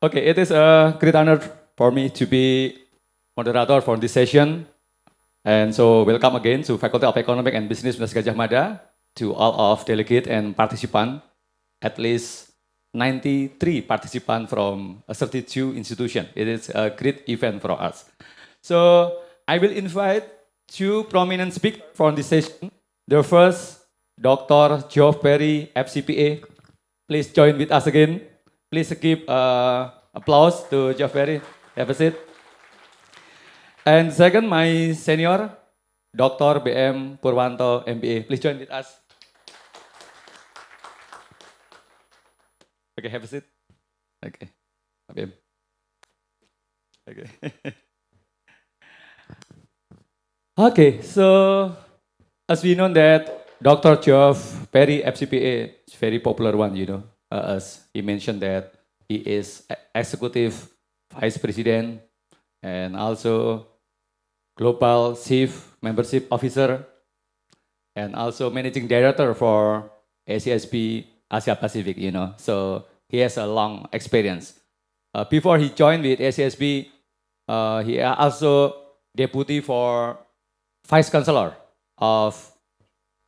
Okay, it is a great honor for me to be moderator for this session. And so welcome again to Faculty of Economic and Business Universitas Gadjah Mada, to all of delegate and participant, at least 93 participants from 32 institutions. It is a great event for us. So I will invite two prominent speakers for this session. The first, Dr. Geoff Perry, FCPA. Please join with us again. Please give applause to Geoff Perry. Have a seat. And second, my senior, Dr. B.M. Purwanto, M.B.A. Please join with us. Okay, have a seat. Okay, B.M. Okay. Okay, so as we know that Dr. Geoff Perry, FCPA, is very popular one, as he mentioned that he is executive vice president and also global chief membership officer and also managing director for AACSB Asia Pacific, So he has a long experience. Before he joined with AACSB, he also deputy for vice chancellor of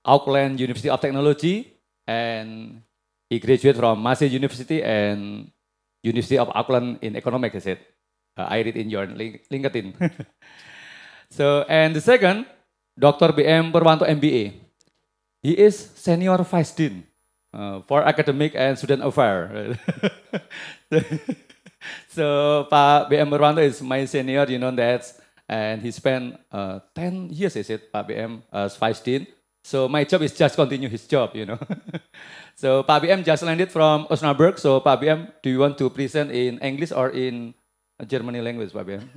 Auckland University of Technology, and he graduated from Massey University and University of Auckland in Ekonomika, I said. I read in your LinkedIn. So, and the second, Dr. B.M. Purwanto, M.B.A. He is senior vice dean for academic and student affairs. So, Pak B.M. Purwanto is my senior, that, and he spent 10 years, I said, Pak B.M. as vice dean. So my job is just continue his job, So Pak B.M. just landed from Osnabrück. So Pak B.M., do you want to present in English or in Germany language, Pak B.M.?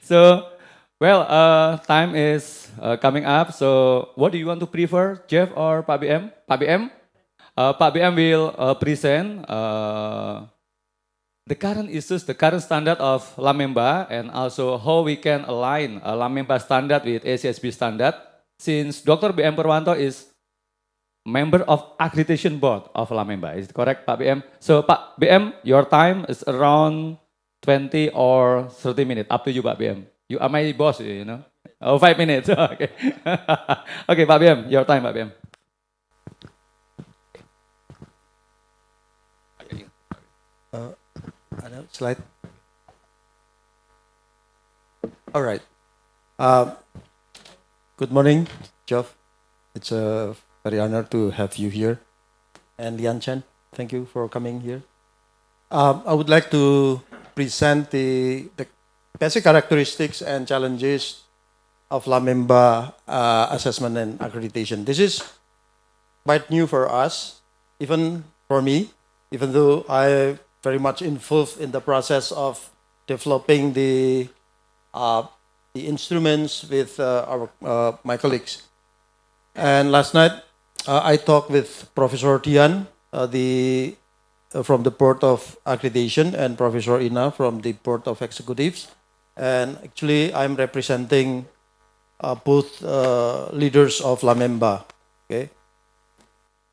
So, well, time is coming up. So what do you want to prefer, Geoff or Pak B.M.? Pak B.M.? Pak B.M. will present the current issues, the current standard of LAMEMBA, and also how we can align LAMEMBA standard with AACSB standard. Since Dr. B.M. Purwanto is member of Accreditation Board of LAMEMBA, is it correct, Pak B.M.? So, Pak B.M., your time is around 20 or 30 minutes, up to you, Pak B.M. You are my boss, Oh, 5 minutes, okay. Okay, Pak B.M., your time, Pak B.M. Slide. All right. Good morning, Geoff. It's a very honor to have you here. And Lian Chen, thank you for coming here. I would like to present the basic characteristics and challenges of LAMEMBA assessment and accreditation. This is quite new for us, even for me, even though I very much involved in the process of developing the instruments with my colleagues. And last night, I talked with Professor Tian, from the Board of Accreditation, and Professor Ina from the Board of Executives. And actually, I'm representing both leaders of LAMEMBA. Okay.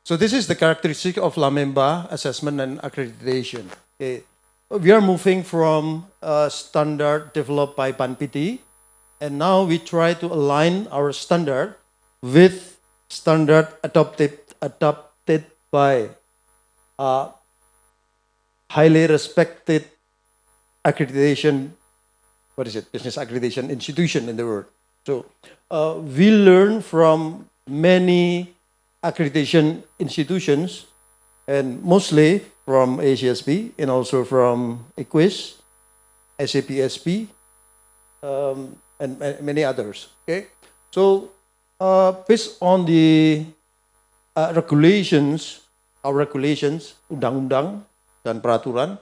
So this is the characteristic of LAMEMBA assessment and accreditation. Okay. We are moving from a standard developed by PANPITI, and now we try to align our standard with standard adopted by highly respected accreditation, business accreditation institution in the world. So we learn from many accreditation institutions, and mostly from AACSB and also from EQUIS, SAPSB, and many others. Okay, so based on the regulations, our regulations, undang-undang dan peraturan,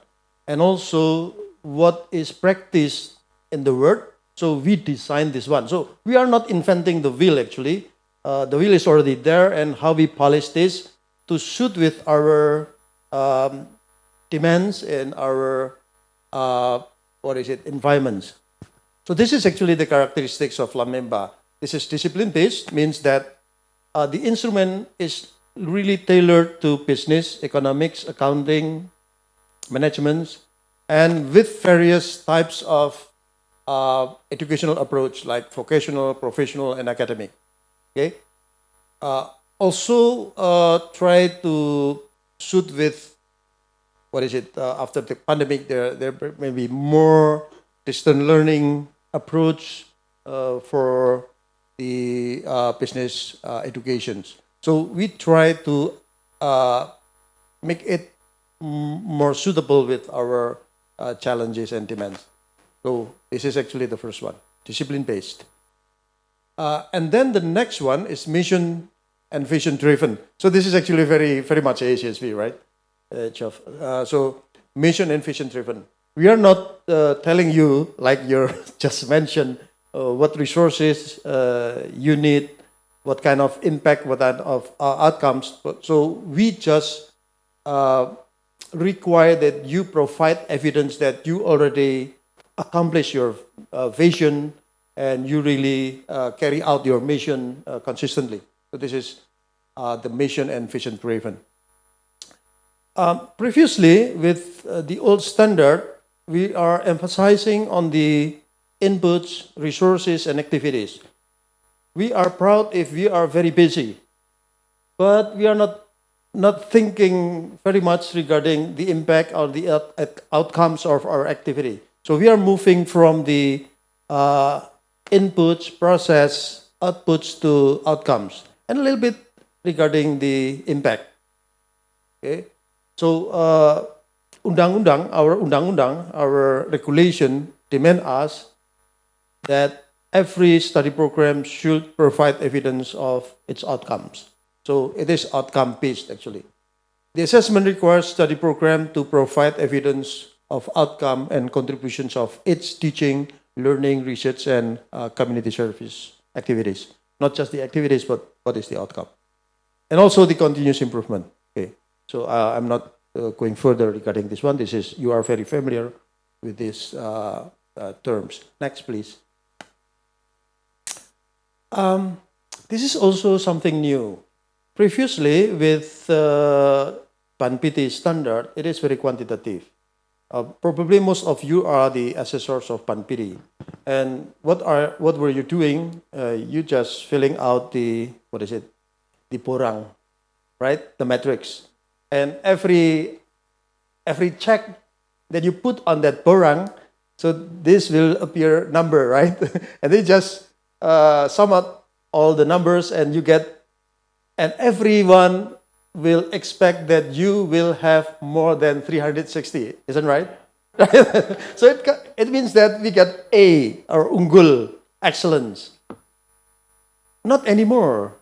and also what is practiced in the world, so we designed this one. So we are not inventing the wheel actually. The wheel is already there, and how we polish this to suit with our demands and our environments. So this is actually the characteristics of LAMEMBA. This is discipline-based, means that the instrument is really tailored to business, economics, accounting, managements, and with various types of educational approach like vocational, professional, and academic. Okay. Also try to suit with what is it after the pandemic. There may be more distant learning approach for the business educations. So we try to make it more suitable with our challenges and demands. So this is actually the first one, discipline-based. And then the next one is mission and vision-driven. So this is actually very much AACSB, right, Geoff? So mission and vision-driven. We are not telling you, like you just mentioned, what resources you need, what kind of impact, what kind of outcomes. So we just require that you provide evidence that you already accomplish your vision and you really carry out your mission consistently. So this is the mission and vision driven. Previously, with the old standard, we are emphasizing on the inputs, resources, and activities. We are proud if we are very busy, but we are not thinking very much regarding the impact or the outcomes of our activity. So we are moving from the inputs, process, outputs to outcomes, and a little bit regarding the impact. Okay, so our regulation demand us that every study program should provide evidence of its outcomes. So it is outcome-based actually. The assessment requires study program to provide evidence of outcome and contributions of its teaching, learning, research, and community service activities. Not just the activities, but what is the outcome. And also the continuous improvement. Okay. So I'm not going further regarding this one. You are very familiar with these terms. Next, please. This is also something new. Previously, with PAN-PT standard, it is very quantitative. Probably most of you are the assessors of PAN-PT. And what were you doing? You just filling out the borang, right? The matrix. And every check that you put on that borang, so this will appear number, right? And they just sum up all the numbers and you get, and everyone will expect that you will have more than 360, isn't right? So it means that we get A or unggul, excellence. Not anymore.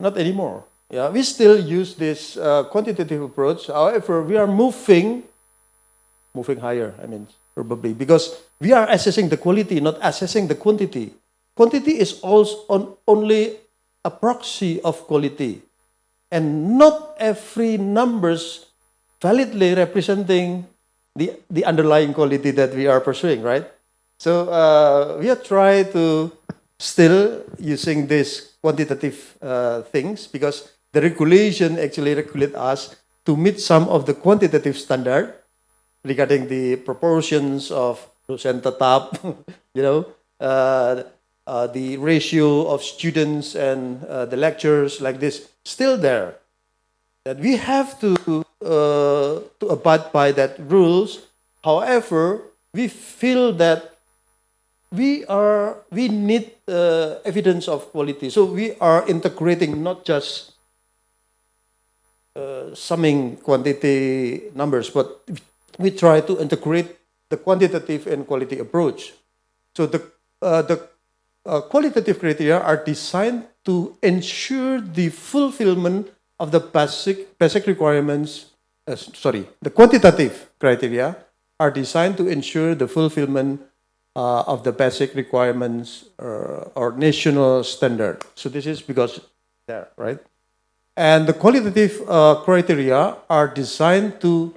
Yeah, we still use this quantitative approach. However, we are moving higher. I mean, probably because we are assessing the quality, not assessing the quantity. Quantity is also only a proxy of quality. And not every numbers validly representing the underlying quality that we are pursuing, right? So we are trying to still using these quantitative things because the regulation actually regulates us to meet some of the quantitative standard regarding the proportions of dosen tetap, the ratio of students and the lectures like this, still there. That we have to abide by that rules. However, we feel that we need evidence of quality. So we are integrating not just summing quantity numbers, but we try to integrate the quantitative and quality approach. So the qualitative criteria are designed to ensure the fulfillment of the basic requirements. The quantitative criteria are designed to ensure the fulfillment of the basic requirements or national standard. So this is because there, right? And the qualitative criteria are designed to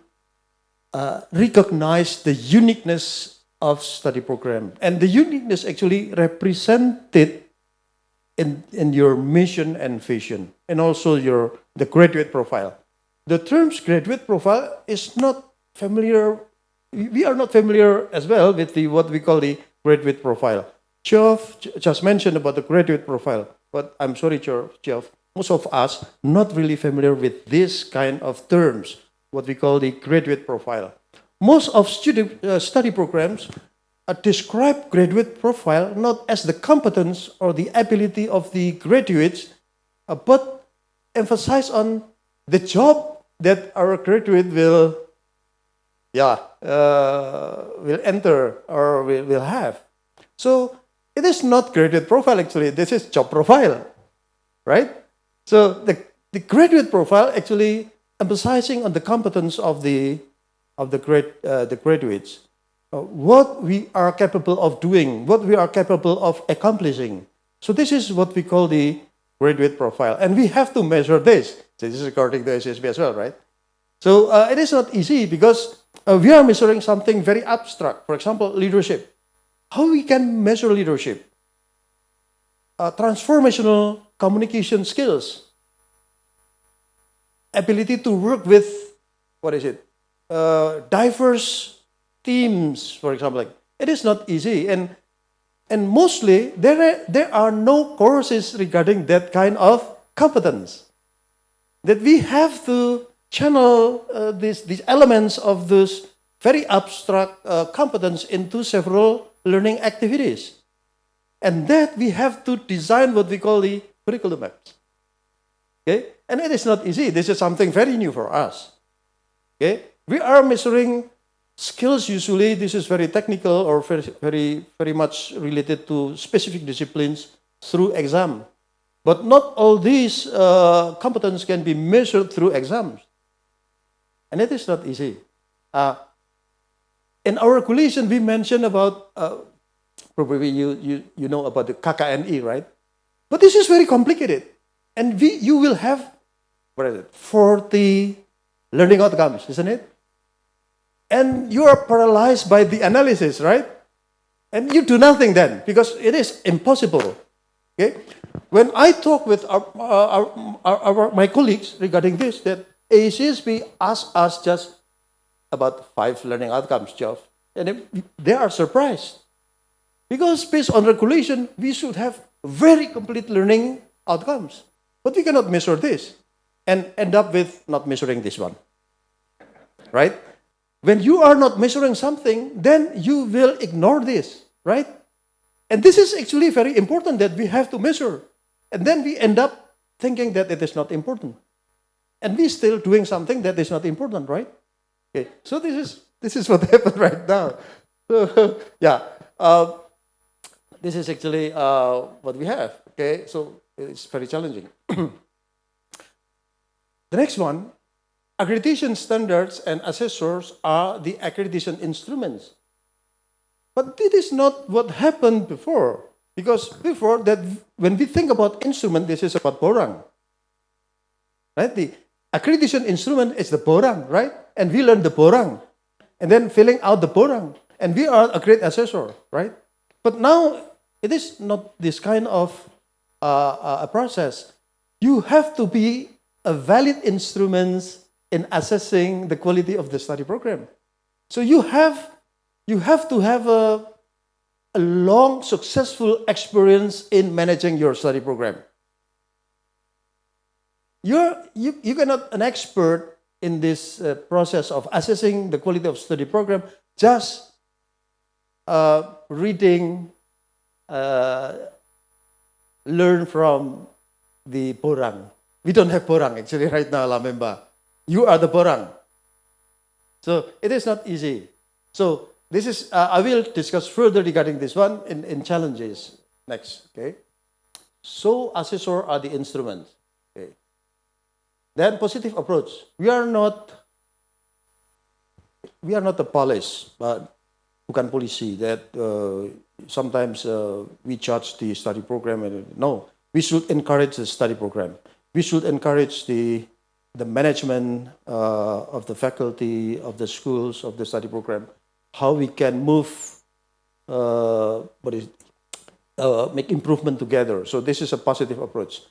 recognize the uniqueness of study program. And the uniqueness actually represented in your mission and vision, and also the graduate profile. The terms graduate profile is not familiar we are not familiar as well with the what we call the graduate profile. Geoff just mentioned about the graduate profile, but I'm sorry, Geoff, most of us not really familiar with this kind of terms, what we call the graduate profile. Most of study programs describe graduate profile not as the competence or the ability of the graduates, but emphasize on the job that our graduate will enter or will have. So it is not graduate profile actually, this is job profile, right? So the graduate profile actually emphasizing on the competence of the graduates, what we are capable of doing, what we are capable of accomplishing. So this is what we call the graduate profile, and we have to measure this. So this is according to AACSB as well, right? So it is not easy because we are measuring something very abstract. For example, leadership. How we can measure leadership? Transformational communication skills, ability to work with, diverse teams, for example. Like, it is not easy, and mostly there are no courses regarding that kind of competence. That we have to channel these elements of this very abstract competence into several learning activities. And that we have to design what we call the curriculum maps. Okay? And it is not easy. This is something very new for us. Okay? We are measuring skills usually. This is very technical or very much related to specific disciplines through exam. But not all these competence can be measured through exams. And it is not easy. In our collation, we mentioned about, probably you know about the KKNI, right? But this is very complicated. And you will have, 40 learning outcomes, isn't it? And you are paralyzed by the analysis, right? And you do nothing then, because it is impossible. Okay? When I talk with my colleagues regarding this, that AACSB asked us just about 5 learning outcomes, Geoff, and they are surprised. Because based on regulation, we should have very complete learning outcomes. But we cannot measure this and end up with not measuring this one. Right? When you are not measuring something, then you will ignore this, right? And this is actually very important that we have to measure. And then we end up thinking that it is not important. And we still doing something that is not important, right? Okay. So this is what happened right now. So this is actually what we have. Okay, so it's very challenging. The next one, accreditation standards and assessors are the accreditation instruments. But this is not what happened before. Because before that, when we think about instrument, this is about borang. Right? The accreditation instrument is the borang, right? And we learn the borang. And then filling out the borang. And we are a great assessor, right? But now, it is not this kind of a process. You have to be a valid instrument in assessing the quality of the study program. So you have to have a long, successful experience in managing your study program. You cannot an expert in this process of assessing the quality of study program just reading, learn from the borang. We don't have borang actually right now, LAMEMBA. You are the borang. So it is not easy. So this is, I will discuss further regarding this one in challenges next, okay? So assessor are the instruments, okay? Then positive approach. We are not a police, but bukan polisi that sometimes we judge the study program. No, we should encourage the study program. We should encourage the management of the faculty, of the schools, of the study program, how we can move, make improvement together. So this is a positive approach.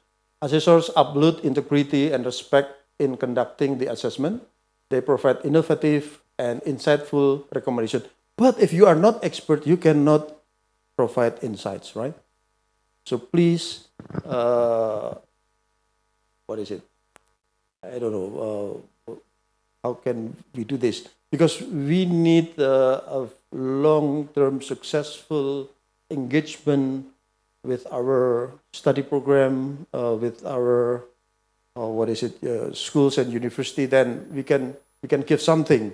Assessors uphold integrity and respect in conducting the assessment. They provide innovative and insightful recommendation. But if you are not expert, you cannot provide insights, right? So please, what is it? I don't know. How can we do this? Because we need a long-term successful engagement with our study program, with our schools and university. Then we can give something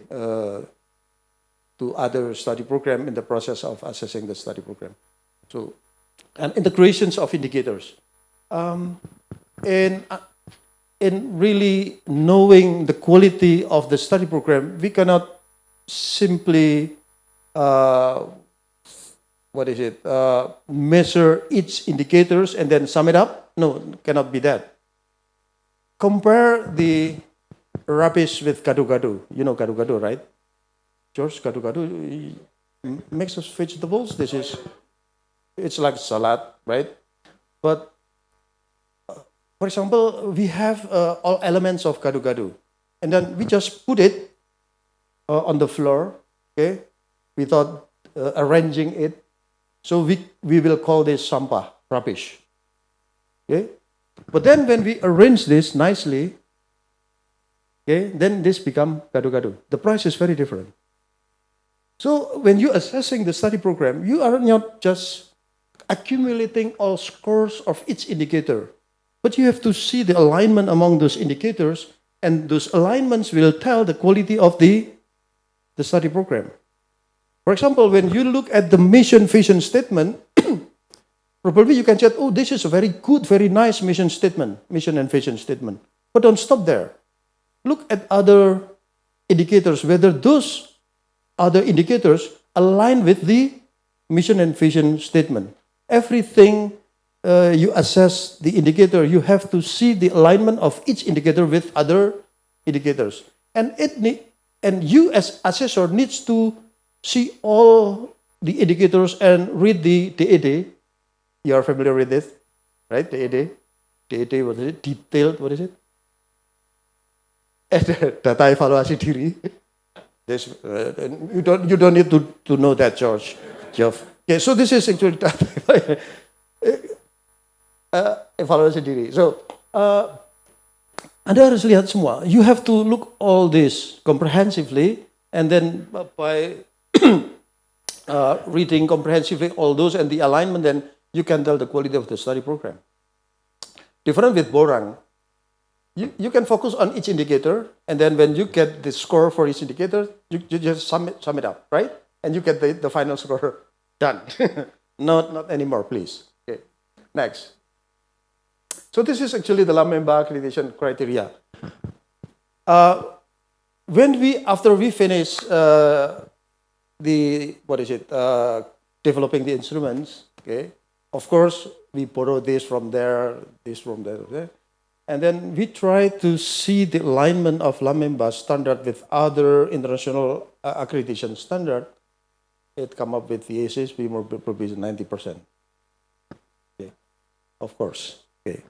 to other study program in the process of assessing the study program. So, and integrations of indicators. In really knowing the quality of the study program, we cannot simply measure each indicators and then sum it up. No, it cannot be that. Compare the rubbish with gado-gado. You know gado-gado, right? George, gado-gado makes us vegetables. It's like salad, right? But for example, we have all elements of gado-gado, and then we just put it on the floor, okay, without arranging it. So we will call this sampah, rubbish, okay. But then when we arrange this nicely, okay, then this become gado-gado. The price is very different. So when you're assessing the study program, you are not just accumulating all scores of each indicator, but you have to see the alignment among those indicators, and those alignments will tell the quality of the study program. For example, when you look at the mission vision statement, probably you can say, oh, this is a very good, very nice mission and vision statement. But don't stop there. Look at other indicators, whether those other indicators align with the mission and vision statement. Everything you assess the indicator, you have to see the alignment of each indicator with other indicators. And you as assessor needs to see all the indicators and read the DAD. You are familiar with this, right? DAD, what is it? Detailed, what is it? Data evaluasi diri. You don't need to know that, Geoff. Okay, so this is actually data evaluasi diri. So, Anda harus lihat semua. You have to look all this comprehensively, and then by reading comprehensively all those and the alignment, then you can tell the quality of the study program. Different with Borang. You can focus on each indicator, and then when you get the score for each indicator, you just sum it up, right? And you get the final score done. Not anymore, please. Okay, next. So this is actually the LAMEMBA accreditation criteria. After we finish developing the instruments, okay, of course, we borrow this from there, okay? And then we try to see the alignment of LAMEMBA standard with other international accreditation standard. It come up with the AACSB more probably 90%. Okay, of course. Okay.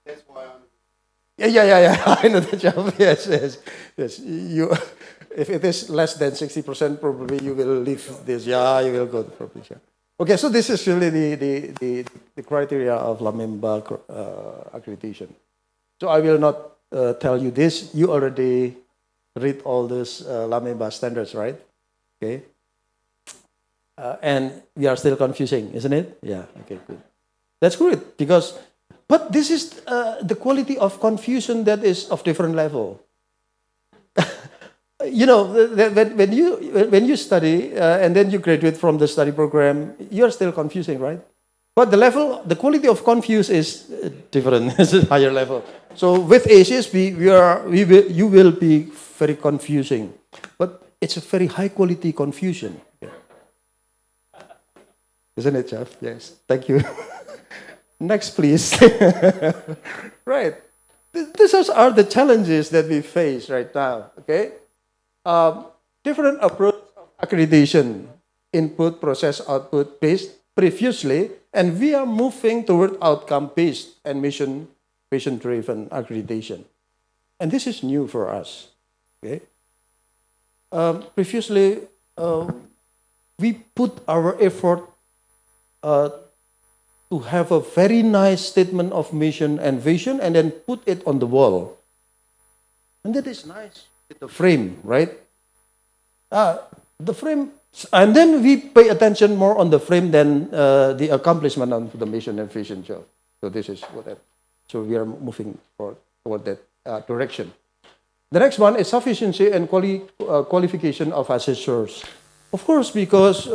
That's why I'm. Yeah. I know the job. Yes. You, if it is less than 60%, probably you will leave this. Yeah, you will go to probably. Yeah. Okay, so this is really the criteria of LAMEMBA accreditation. So I will not tell you this. You already read all those LAMEMBA standards, right? Okay. And we are still confusing, isn't it? Yeah. Okay. Good. That's good but this is the quality of confusion that is of different level. You know, when you study and then you graduate from the study program, you are still confusing, right? But the quality of confuse is different. It's a higher level. So with AACSB, you will be very confusing, but it's a very high quality confusion, isn't it, Geoff? Yes. Thank you. Next, please. Right. These are the challenges that we face right now. Okay. Different approach of accreditation, input, process, output based previously, and we are moving toward outcome based and mission driven accreditation. And this is new for us. Okay. Previously, we put our effort to have a very nice statement of mission and vision and then put it on the wall. And that is nice with the frame, right? The frame, and then we pay attention more on the frame than the accomplishment on the mission and vision job. So this is what that. So we are moving toward that direction. The next one is sufficiency and qualification of assessors. Of course, because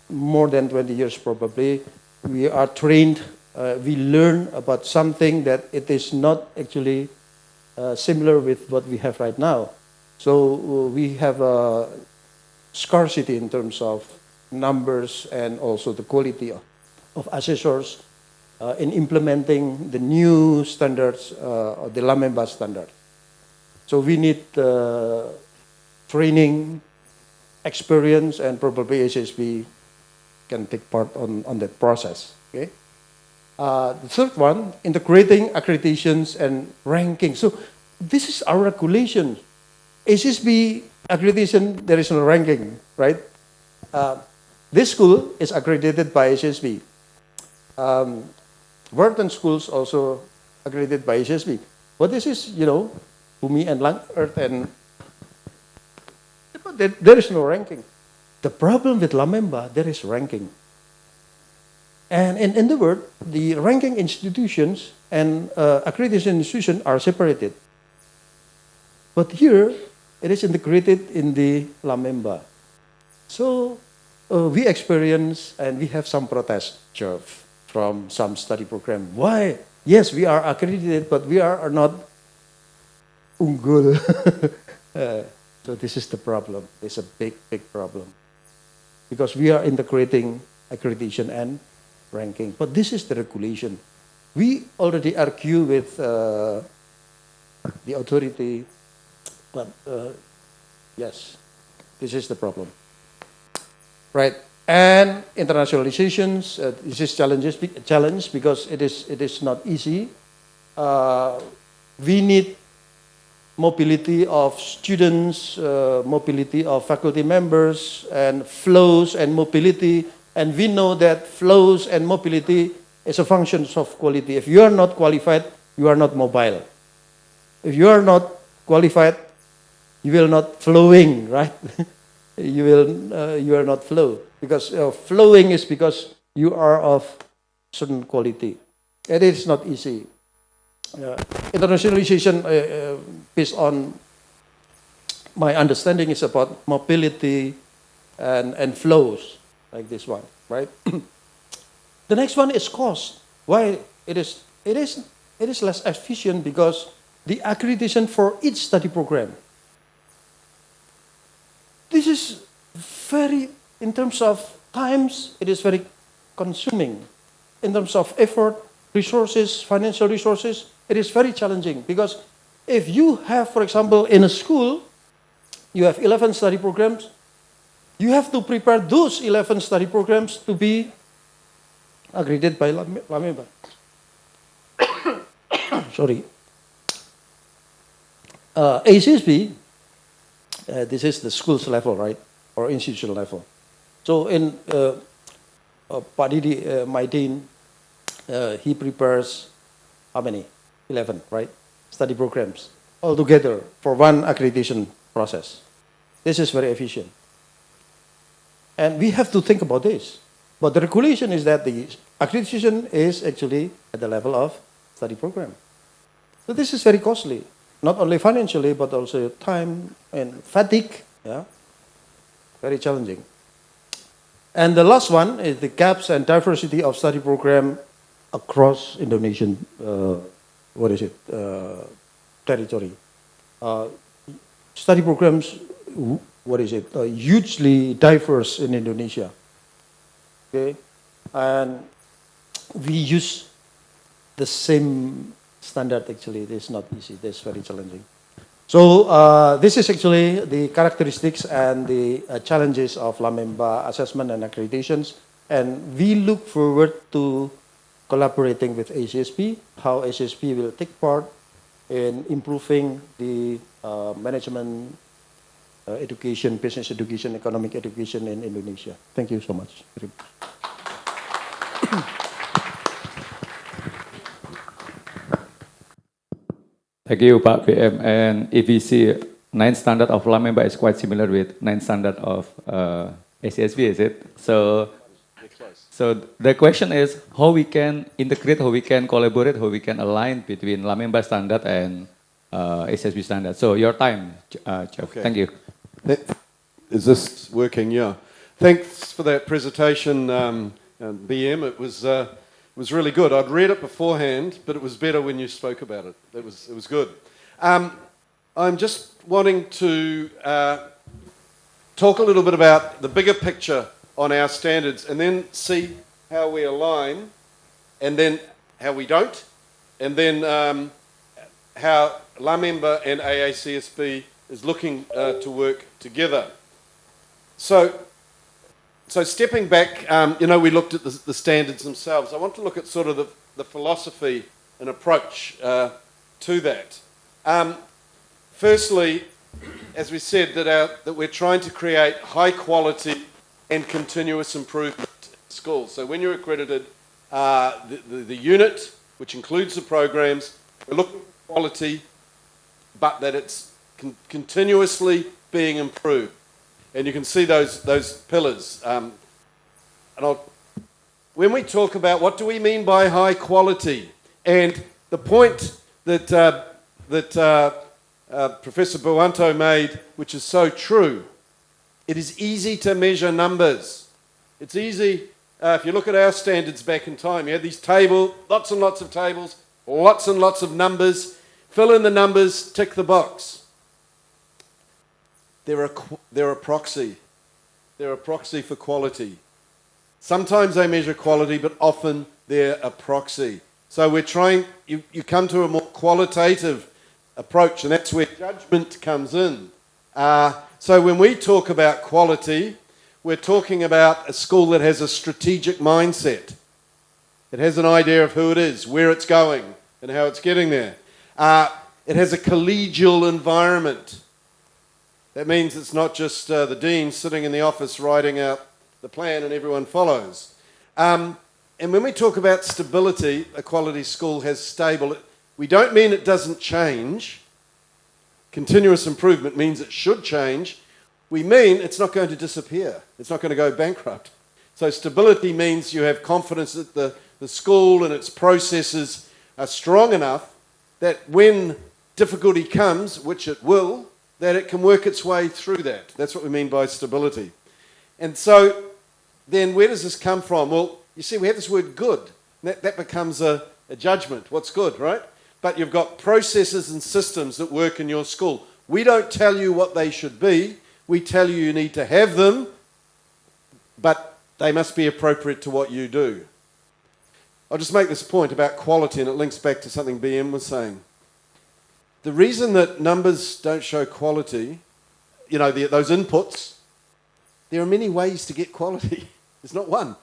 more than 20 years probably, we are trained, we learn about something that it is not actually similar with what we have right now. So we have a scarcity in terms of numbers and also the quality of assessors in implementing the new standards, the LAMEMBA standard. So we need training, experience, and probably AACSB can take part on that process. Okay. The third one, integrating accreditations and ranking. So this is our regulation. AACSB accreditation, there is no ranking, right? This school is accredited by AACSB. Wharton schools also accredited by AACSB. But this is, Bumi and Earth, and there is no ranking. The problem with LAMEMBA, there is ranking. And in the world, the ranking institutions and accreditation institutions are separated. But here, it is integrated in the LAMEMBA. So we experience and we have some protest, Geoff, from some study program. Why? Yes, we are accredited, but we are not unggul. So this is the problem. It's a big, big problem. Because we are integrating accreditation and ranking. But this is the regulation. We already argue with the authority, but yes, this is the problem. Right. And internationalizations, this is challenge because it is not easy. We need mobility of students, mobility of faculty members, and flows and mobility. And we know that flows and mobility is a function of quality. If you are not qualified, you are not mobile. If you are not qualified, you will not flowing, right? You are not flow. Because flowing is because you are of certain quality. It is not easy. Internationalization, based on my understanding, is about mobility and flows, like this one, right? The next one is cost. Why it is less efficient because the accreditation for each study program. This is very, in terms of times, it is very consuming. In terms of effort, resources, financial resources, it is very challenging because if you have, for example, in a school, you have 11 study programs, you have to prepare those 11 study programs to be accredited by LAMEMBA. Sorry. AACSB, this is the school's level, right? Or institutional level. So in Pak Didi, my dean, he prepares how many? 11, right? Study programs all together for one accreditation process. This is very efficient. And we have to think about this. But the regulation is that the accreditation is actually at the level of study program. So this is very costly, not only financially, but also time and fatigue. Yeah, very challenging. And the last one is the gaps and diversity of study program across Indonesian, territory. Study programs, hugely diverse in Indonesia. Okay, and we use the same standard. Actually, it is not easy. It is very challenging. So this is actually the characteristics and the challenges of LAMEMBA assessment and accreditations. And we look forward to collaborating with AACSB, how AACSB will take part in improving the management education, business education, economic education in Indonesia. Thank you so much. Thank you, Pak PM. And if we see ninth standard of LAMEMBA is quite similar with ninth standard of ACSB, is it? So the question is how we can integrate, how we can collaborate, how we can align between LAMEMBA standard and ACSB standard. So your time, Geoff. Okay. Thank you. Is this working? Yeah. Thanks for that presentation, BM. It was really good. I'd read it beforehand, but it was better when you spoke about it. It was good. I'm just wanting to talk a little bit about the bigger picture on our standards and then see how we align and then how we don't and then how LAMEMBA and AACSB is looking to work together. So stepping back, we looked at the standards themselves. I want to look at sort of the philosophy and approach to that. Firstly, as we said, that we're trying to create high quality and continuous improvement in schools. So when you're accredited, the unit, which includes the programs, we're looking for quality, but that it's continuously being improved. And you can see those pillars. When we talk about what do we mean by high quality, and the point that Professor Purwanto made, which is so true, it is easy to measure numbers. It's easy, if you look at our standards back in time, you had these tables, lots and lots of tables, lots and lots of numbers, fill in the numbers, tick the box. They're a proxy. They're a proxy for quality. Sometimes they measure quality, but often they're a proxy. So we're trying, you come to a more qualitative approach, and that's where judgment comes in. So when we talk about quality, we're talking about a school that has a strategic mindset. It has an idea of who it is, where it's going, and how it's getting there. It has a collegial environment. That means it's not just the dean sitting in the office writing out the plan and everyone follows. And when we talk about stability, a quality school has stable. We don't mean it doesn't change. Continuous improvement means it should change. We mean it's not going to disappear. It's not going to go bankrupt. So stability means you have confidence that the school and its processes are strong enough that when difficulty comes, which it will, that it can work its way through that. That's what we mean by stability. And so then where does this come from? Well, you see, we have this word good. That becomes a judgment. What's good, right? But you've got processes and systems that work in your school. We don't tell you what they should be. We tell you need to have them, but they must be appropriate to what you do. I'll just make this point about quality, and it links back to something BM was saying. The reason that numbers don't show quality, those inputs, there are many ways to get quality. There's not one.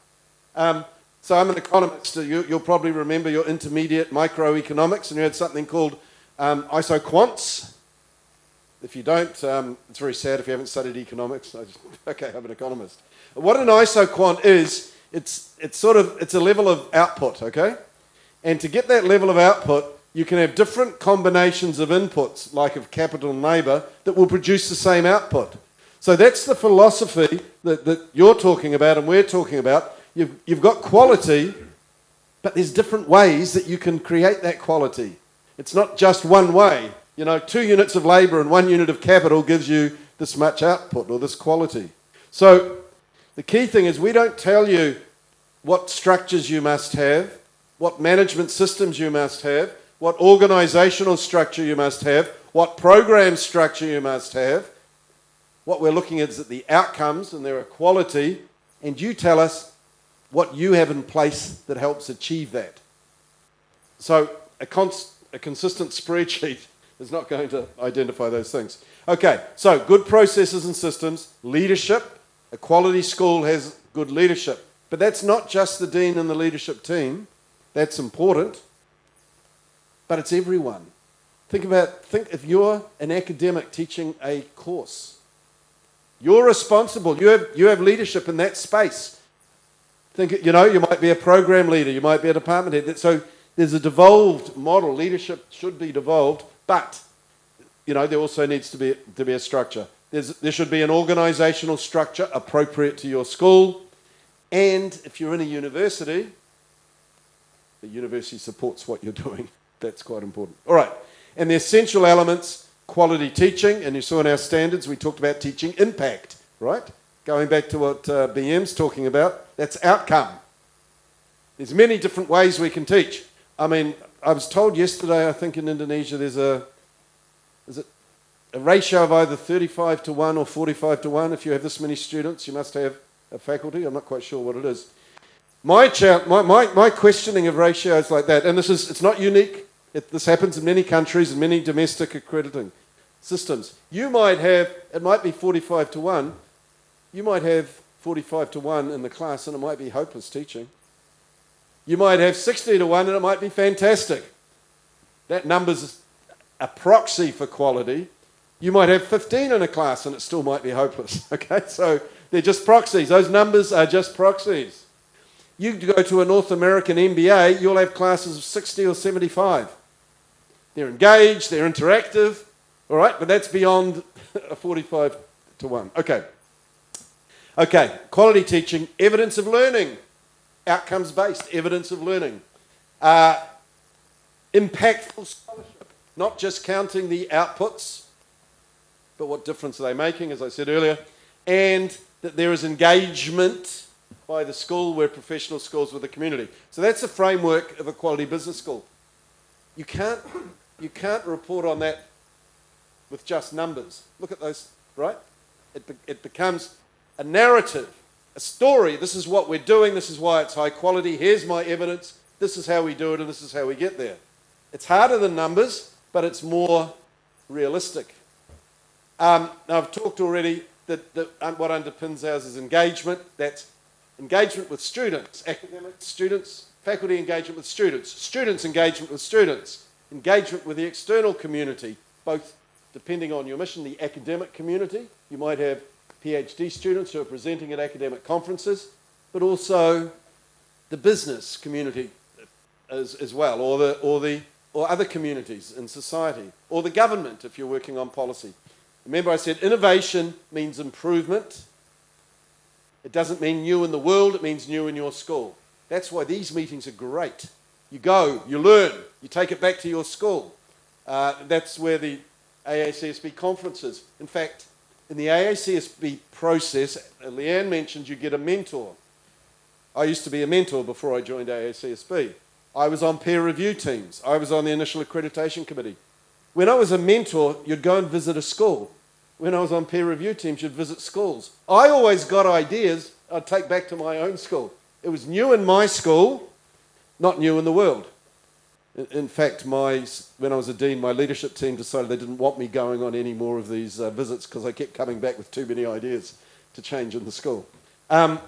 So I'm an economist. You'll probably remember your intermediate microeconomics, and you had something called isoquants. If you don't, it's very sad if you haven't studied economics. Okay, I'm an economist. What an isoquant is, it's a level of output, okay? And to get that level of output, you can have different combinations of inputs, like of capital and labour, that will produce the same output. So that's the philosophy that you're talking about and we're talking about. You've got quality, but there's different ways that you can create that quality. It's not just one way. 2 units of labour and 1 unit of capital gives you this much output or this quality. So the key thing is we don't tell you what structures you must have, what management systems you must have, what organisational structure you must have, what program structure you must have. What we're looking at is the outcomes and their quality, and you tell us what you have in place that helps achieve that. So a consistent spreadsheet is not going to identify those things. Okay, so good processes and systems, leadership. A quality school has good leadership. But that's not just the dean and the leadership team. That's important. But it's everyone. Think if you're an academic teaching a course, you're responsible. You have leadership in that space. Think, you might be a program leader, you might be a department head. So there's a devolved model. Leadership should be devolved, but there also needs to be a structure. There should be an organisational structure appropriate to your school, and if you're in a university, the university supports what you're doing. That's quite important. All right, and the essential elements: quality teaching, and you saw in our standards we talked about teaching impact, right? Going back to what BM's talking about, that's outcome. There's many different ways we can teach. I mean, I was told yesterday, I think in Indonesia, there's a ratio of either 35-1 or 45-1. If you have this many students, you must have a faculty. I'm not quite sure what it is. My questioning of ratios like that, and it's not unique. This happens in many countries and many domestic accrediting systems. It might be 45-1. You might have 45-1 in the class and it might be hopeless teaching. You might have 60-1 and it might be fantastic. That number's a proxy for quality. You might have 15 in a class and it still might be hopeless. Okay, so they're just proxies. Those numbers are just proxies. You go to a North American M.B.A, you'll have classes of 60 or 75. They're engaged, they're interactive, all right, but that's beyond a 45-1. Okay, quality teaching, evidence of learning, outcomes-based evidence of learning. Impactful scholarship, not just counting the outputs, but what difference are they making, as I said earlier, and that there is engagement by the school, we're professional schools with the community. So that's the framework of a quality business school. You can't report on that with just numbers. Look at those, right? It becomes a narrative, a story. This is what we're doing. This is why it's high quality. Here's my evidence. This is how we do it, and this is how we get there. It's harder than numbers, but it's more realistic. Now, I've talked already that what underpins ours is engagement. That's engagement with students, academic students, faculty engagement with students engagement with students, engagement with the external community, both depending on your mission, the academic community. You might have PhD students who are presenting at academic conferences, but also the business community as well, or other communities in society, or the government if you're working on policy. Remember I said innovation means improvement. It doesn't mean new in the world, it means new in your school. That's why these meetings are great. You go, you learn, you take it back to your school. That's where the AACSB conference is. In fact, in the AACSB process, Leanne mentioned you get a mentor. I used to be a mentor before I joined AACSB. I was on peer review teams. I was on the initial accreditation committee. When I was a mentor, you'd go and visit a school. When I was on peer review teams, you'd visit schools. I always got ideas I'd take back to my own school. It was new in my school, not new in the world. In fact, when I was a dean, my leadership team decided they didn't want me going on any more of these visits because I kept coming back with too many ideas to change in the school. And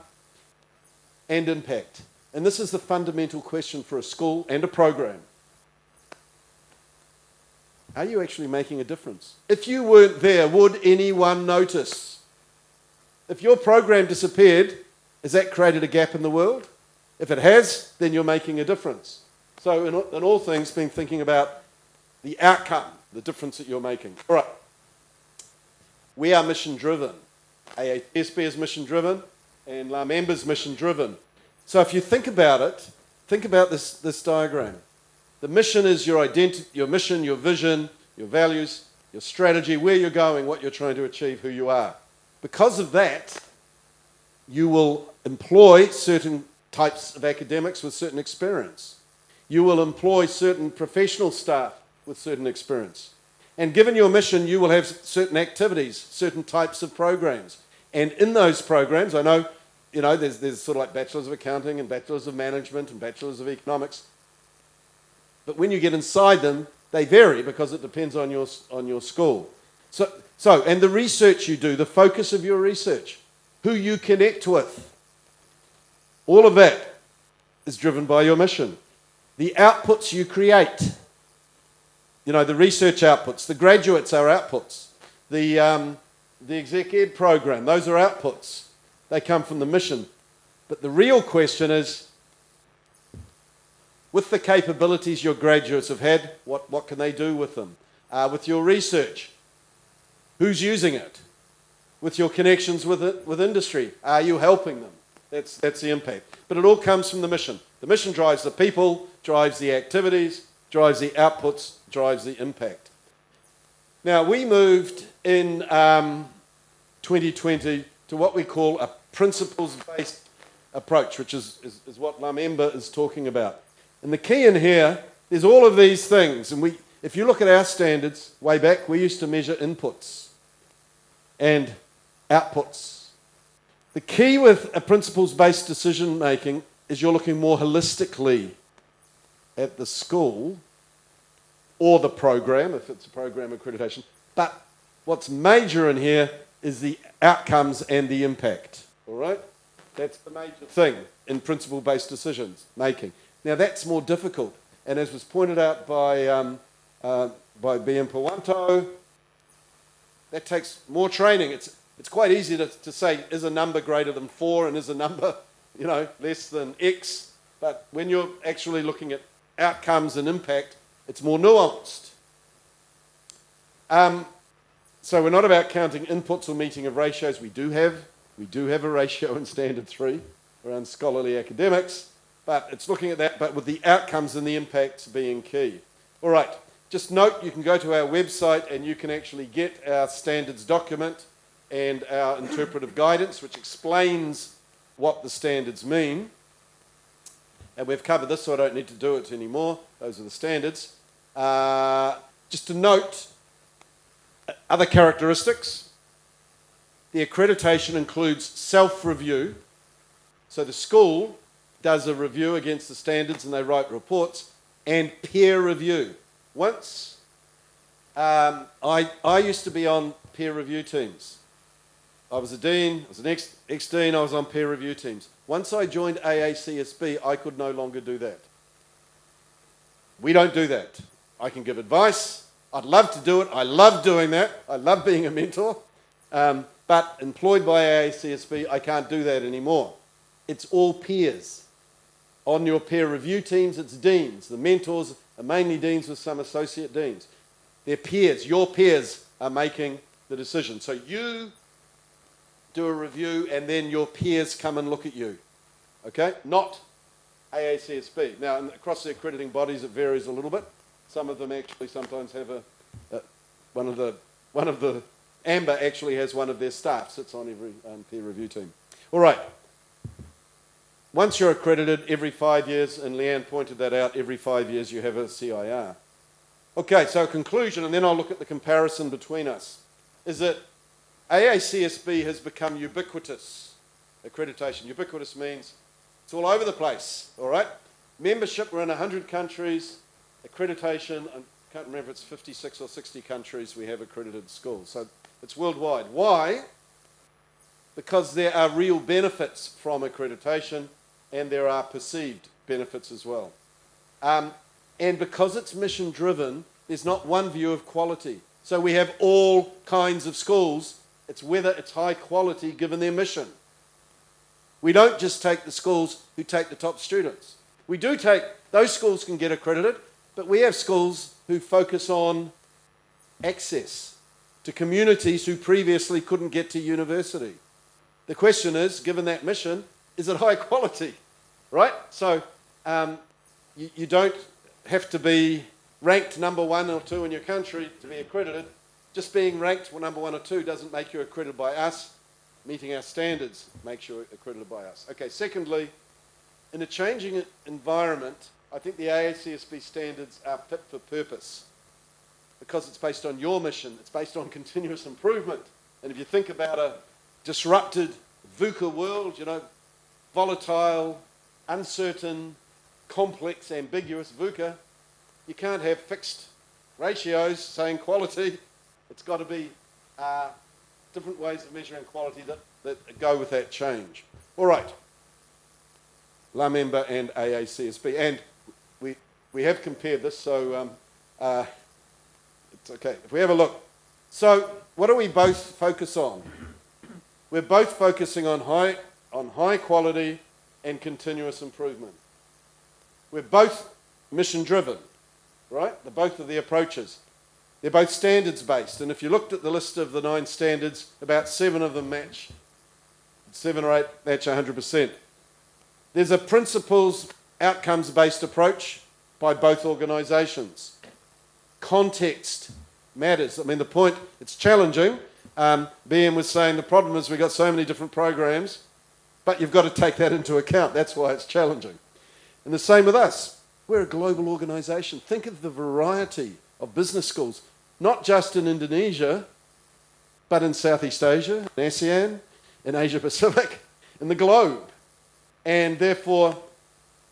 impact. And this is the fundamental question for a school and a program. Are you actually making a difference? If you weren't there, would anyone notice? If your program disappeared, has that created a gap in the world? If it has, then you're making a difference. So in all things, been thinking about the outcome, the difference that you're making. All right. We are mission-driven. AACSB is mission-driven, and LAMEMBA is mission-driven. So if you think about it, think about this diagram. The mission is your identity, your mission, your vision, your values, your strategy, where you're going, what you're trying to achieve, who you are. Because of that, you will employ certain types of academics with certain experience. You will employ certain professional staff with certain experience. And given your mission, you will have certain activities, certain types of programs. And in those programs, I know, there's sort of like bachelors of accounting and bachelors of management and bachelors of economics. But when you get inside them, they vary because it depends on your school. So, and the research you do, the focus of your research, who you connect with, all of that is driven by your mission. The outputs you create, You know, the research outputs, the graduates are outputs. The exec ed program, those are outputs. They come from the mission. But the real question is, with the capabilities your graduates have had, what can they do with them? With your research, who's using it? With your connections with industry, are you helping them? That's the impact. But it all comes from the mission. The mission drives the people, drives the activities, drives the outputs, drives the impact. Now, we moved in 2020 to what we call a principles-based approach, which is what LAMEMBA is talking about. And the key in here is all of these things. And if you look at our standards, way back, we used to measure inputs and outputs. The key with a principles-based decision-making is you're looking more holistically at the school or the program, if it's a program accreditation. But what's major in here is the outcomes and the impact, all right? That's the major thing in principle-based decisions making. Now, that's more difficult. And as was pointed out by BM Purwanto, that takes more training. It's quite easy to say, is a number greater than 4 and is a number, you know, less than X? But when you're actually looking at outcomes and impact, it's more nuanced. So we're not about counting inputs or meeting of ratios. We do have a ratio in Standard 3 around scholarly academics, but it's looking at that, but with the outcomes and the impacts being key. All right, just note, you can go to our website and you can actually get our standards document and our interpretive guidance, which explains what the standards mean. And we've covered this, so I don't need to do it anymore. Those are the standards. Just to note, other characteristics. The accreditation includes self-review. So the school does a review against the standards and they write reports, and peer review. Once, I used to be on peer review teams. I was a dean, I was an ex-dean, I was on peer review teams. Once I joined AACSB, I could no longer do that. We don't do that. I can give advice. I'd love to do it. I love doing that. I love being a mentor. But employed by AACSB, I can't do that anymore. It's all peers. On your peer review teams, it's deans. The mentors are mainly deans with some associate deans. They're peers. Your peers are making the decision. So you do a review and then your peers come and look at you. Okay? Not AACSB. Now, across the accrediting bodies, it varies a little bit. Some of them actually sometimes have one of the M.B.A actually has one of their staff sits on every peer review team. All right. Once you're accredited, every 5 years, and Leanne pointed that out, every 5 years you have a CIR. Okay, so conclusion, and then I'll look at the comparison between us, is that AACSB has become ubiquitous accreditation. Ubiquitous means it's all over the place, all right? Membership, we're in 100 countries. Accreditation, I can't remember if it's 56 or 60 countries we have accredited schools. So it's worldwide. Why? Because there are real benefits from accreditation and there are perceived benefits as well. And because it's mission driven, there's not one view of quality. So we have all kinds of schools. It's whether it's high quality given their mission. We don't just take the schools who take the top students. We do take, those schools can get accredited, but we have schools who focus on access to communities who previously couldn't get to university. The question is, given that mission, is it high quality, right? So you don't have to be ranked number 1 or 2 in your country to be accredited. Just being ranked number 1 or 2 doesn't make you accredited by us. Meeting our standards makes you accredited by us. Okay, secondly, in a changing environment, I think the AACSB standards are fit for purpose because it's based on your mission. It's based on continuous improvement. And if you think about a disrupted VUCA world, you know, volatile, uncertain, complex, ambiguous VUCA, you can't have fixed ratios saying quality. It's got to be different ways of measuring quality that go with that change. All right. LAMEMBA and AACSB. And we have compared this, so It's okay. If we have a look. So what do we both focus on? We're both focusing on high quality and continuous improvement. We're both mission driven, right? Both of the approaches. They're both standards based. And if you looked at the list of the 9 standards, about 7 of them match. 7 or 8 match 100%. There's a principles outcomes based approach by both organisations. Context matters. I mean, the point, it's challenging. BM was saying the problem is we've got so many different programs, but you've got to take that into account. That's why it's challenging. And the same with us. We're a global organisation. Think of the variety of business schools, not just in Indonesia, but in Southeast Asia, in ASEAN, in Asia Pacific, in the globe. And therefore,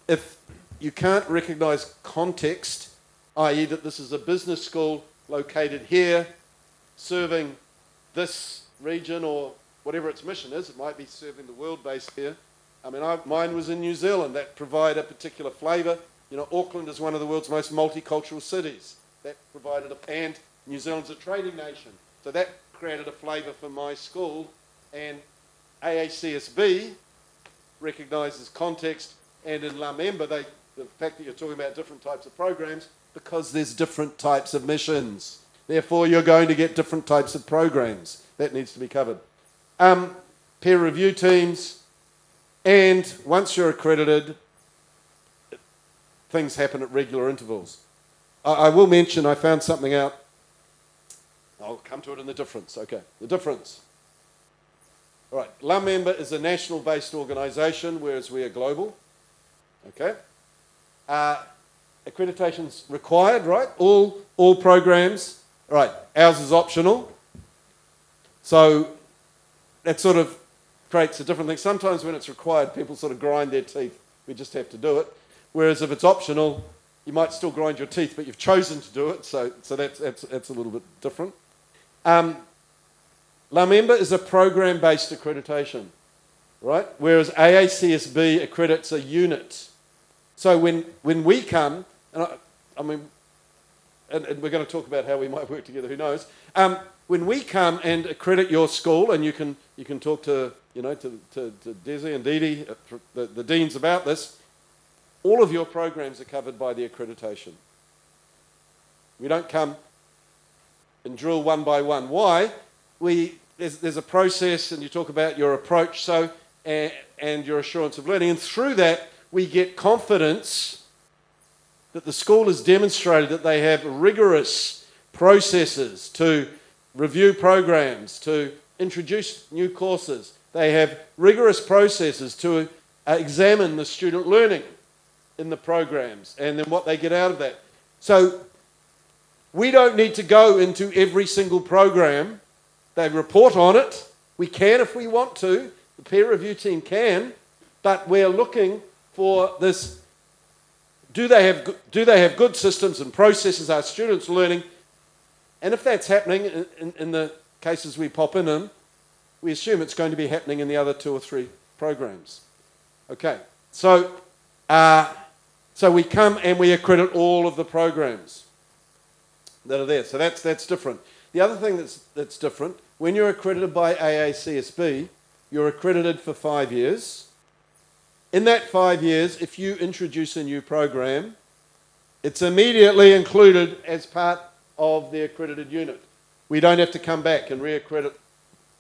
if you can't recognise context, i.e. that this is a business school located here, serving this region or whatever its mission is, it might be serving the world base here. I mean, mine was in New Zealand. That provided a particular flavour. You know, Auckland is one of the world's most multicultural cities. That provided and New Zealand's a trading nation. So that created a flavour for my school. And AACSB recognises context, and in LAMEMBA, the fact that you're talking about different types of programs, because there's different types of missions. Therefore, you're going to get different types of programs. That needs to be covered. Peer review teams, and once you're accredited, things happen at regular intervals. I will mention, I found something out. I'll come to it in the difference. Okay, the difference. All right, LAMEMBA is a national-based organisation, whereas we are global. Okay. Accreditation's required, right? All programs. All right, ours is optional. So that sort of creates a different thing. Sometimes when it's required, people sort of grind their teeth. We just have to do it. Whereas if it's optional, you might still grind your teeth, but you've chosen to do it, so that's a little bit different. LAMEMBA is a program-based accreditation, right? Whereas AACSB accredits a unit. So when we come, and I mean, and we're going to talk about how we might work together, who knows. When we come and accredit your school, and you can talk to Desi and Didi, the deans about this, all of your programs are covered by the accreditation. We don't come and drill one by one. Why? There's a process, and you talk about your approach, and your assurance of learning, and through that we get confidence that the school has demonstrated that they have rigorous processes to review programs, to introduce new courses. They have rigorous processes to examine the student learning in the programs and then what they get out of that. So we don't need to go into every single program. They report on it. We can if we want to. The peer review team can, but we're looking for this. Do they have good systems and processes? Are students learning? And if that's happening in the cases we pop in, we assume it's going to be happening in the other 2 or 3 programs. Okay, so we come and we accredit all of the programs that are there. So that's different. The other thing that's different, when you're accredited by AACSB, you're accredited for 5 years. In that 5 years, if you introduce a new program, it's immediately included as part of the accredited unit. We don't have to come back and re-accredit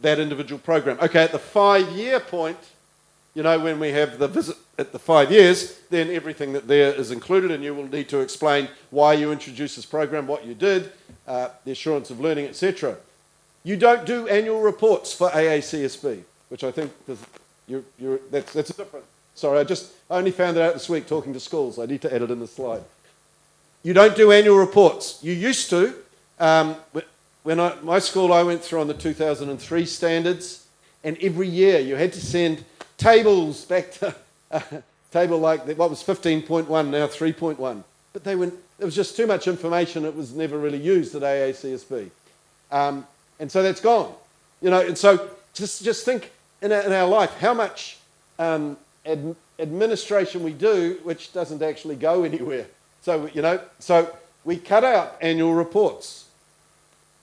that individual program. Okay, at the 5-year point, when we have the visit at the 5 years, then everything that there is included, and you will need to explain why you introduced this program, what you did, the assurance of learning, etc. You don't do annual reports for AACSB, which I think that's a different. Sorry, I only found it out this week talking to schools. I need to add it in the slide. You don't do annual reports. You used to. My school, I went through on the 2003 standards, and every year you had to send tables back to table like what was 15.1, now 3.1. But there was just too much information. It was never really used at AACSB. And so that's gone. And so just think in our life how much administration we do, which doesn't actually go anywhere. So, so we cut out annual reports.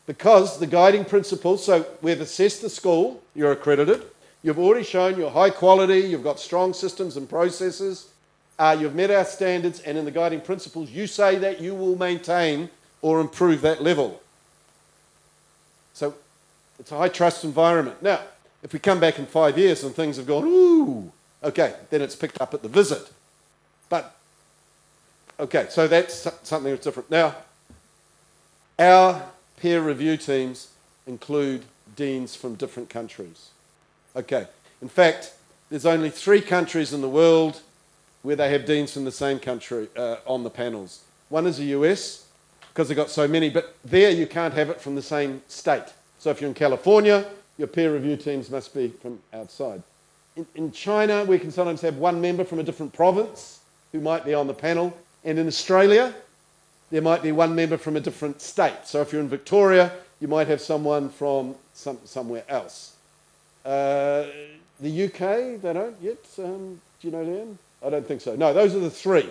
Because the guiding principles, so we've assessed the school, you're accredited, you've already shown you're high quality, you've got strong systems and processes, you've met our standards, and in the guiding principles, you say that you will maintain or improve that level. So it's a high trust environment. Now, if we come back in 5 years and things have gone, ooh, okay, then it's picked up at the visit. But, okay, so that's something that's different. Now, our peer review teams include deans from different countries. Okay, in fact, there's only 3 countries in the world where they have deans from the same country on the panels. One is the US, because they've got so many, but there you can't have it from the same state. So if you're in California, your peer review teams must be from outside. In China, we can sometimes have one member from a different province who might be on the panel. And in Australia, there might be one member from a different state. So if you're in Victoria, you might have someone from somewhere else. The UK, they don't yet. Do you know them? I don't think so. No, those are the 3.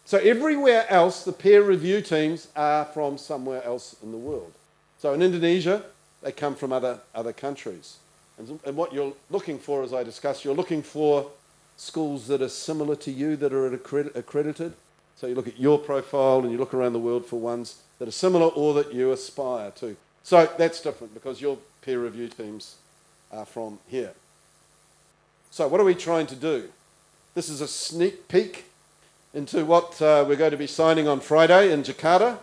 So everywhere else, the peer review teams are from somewhere else in the world. So in Indonesia, they come from other countries. And what you're looking for, as I discussed, you're looking for schools that are similar to you, that are accredited. So you look at your profile and you look around the world for ones that are similar or that you aspire to. So that's different because your peer review teams are from here. So what are we trying to do? This is a sneak peek into what we're going to be signing on Friday in Jakarta.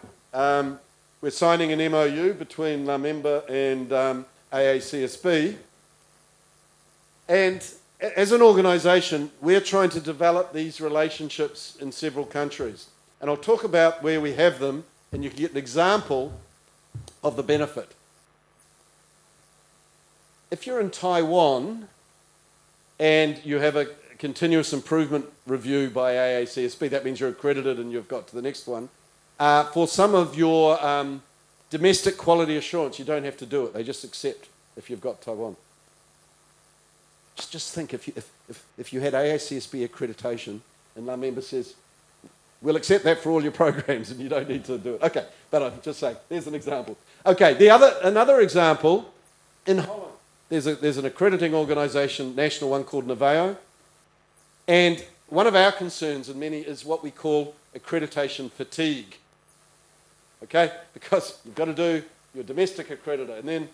We're signing an MOU between LAMEMBA and AACSB. And as an organisation, we're trying to develop these relationships in several countries. And I'll talk about where we have them, and you can get an example of the benefit. If you're in Taiwan and you have a continuous improvement review by AACSB, that means you're accredited and you've got to the next one. For some of your domestic quality assurance, you don't have to do it. They just accept if you've got Taiwan. Just think if you had AACSB accreditation and LAMEMBA says, we'll accept that for all your programs and you don't need to do it. Okay, but I'm just saying, there's an example. Okay, another example, in Holland, there's an accrediting organisation, national one called NAVEO, and one of our concerns in many is what we call accreditation fatigue. Okay, because you've got to do your domestic accreditor, and then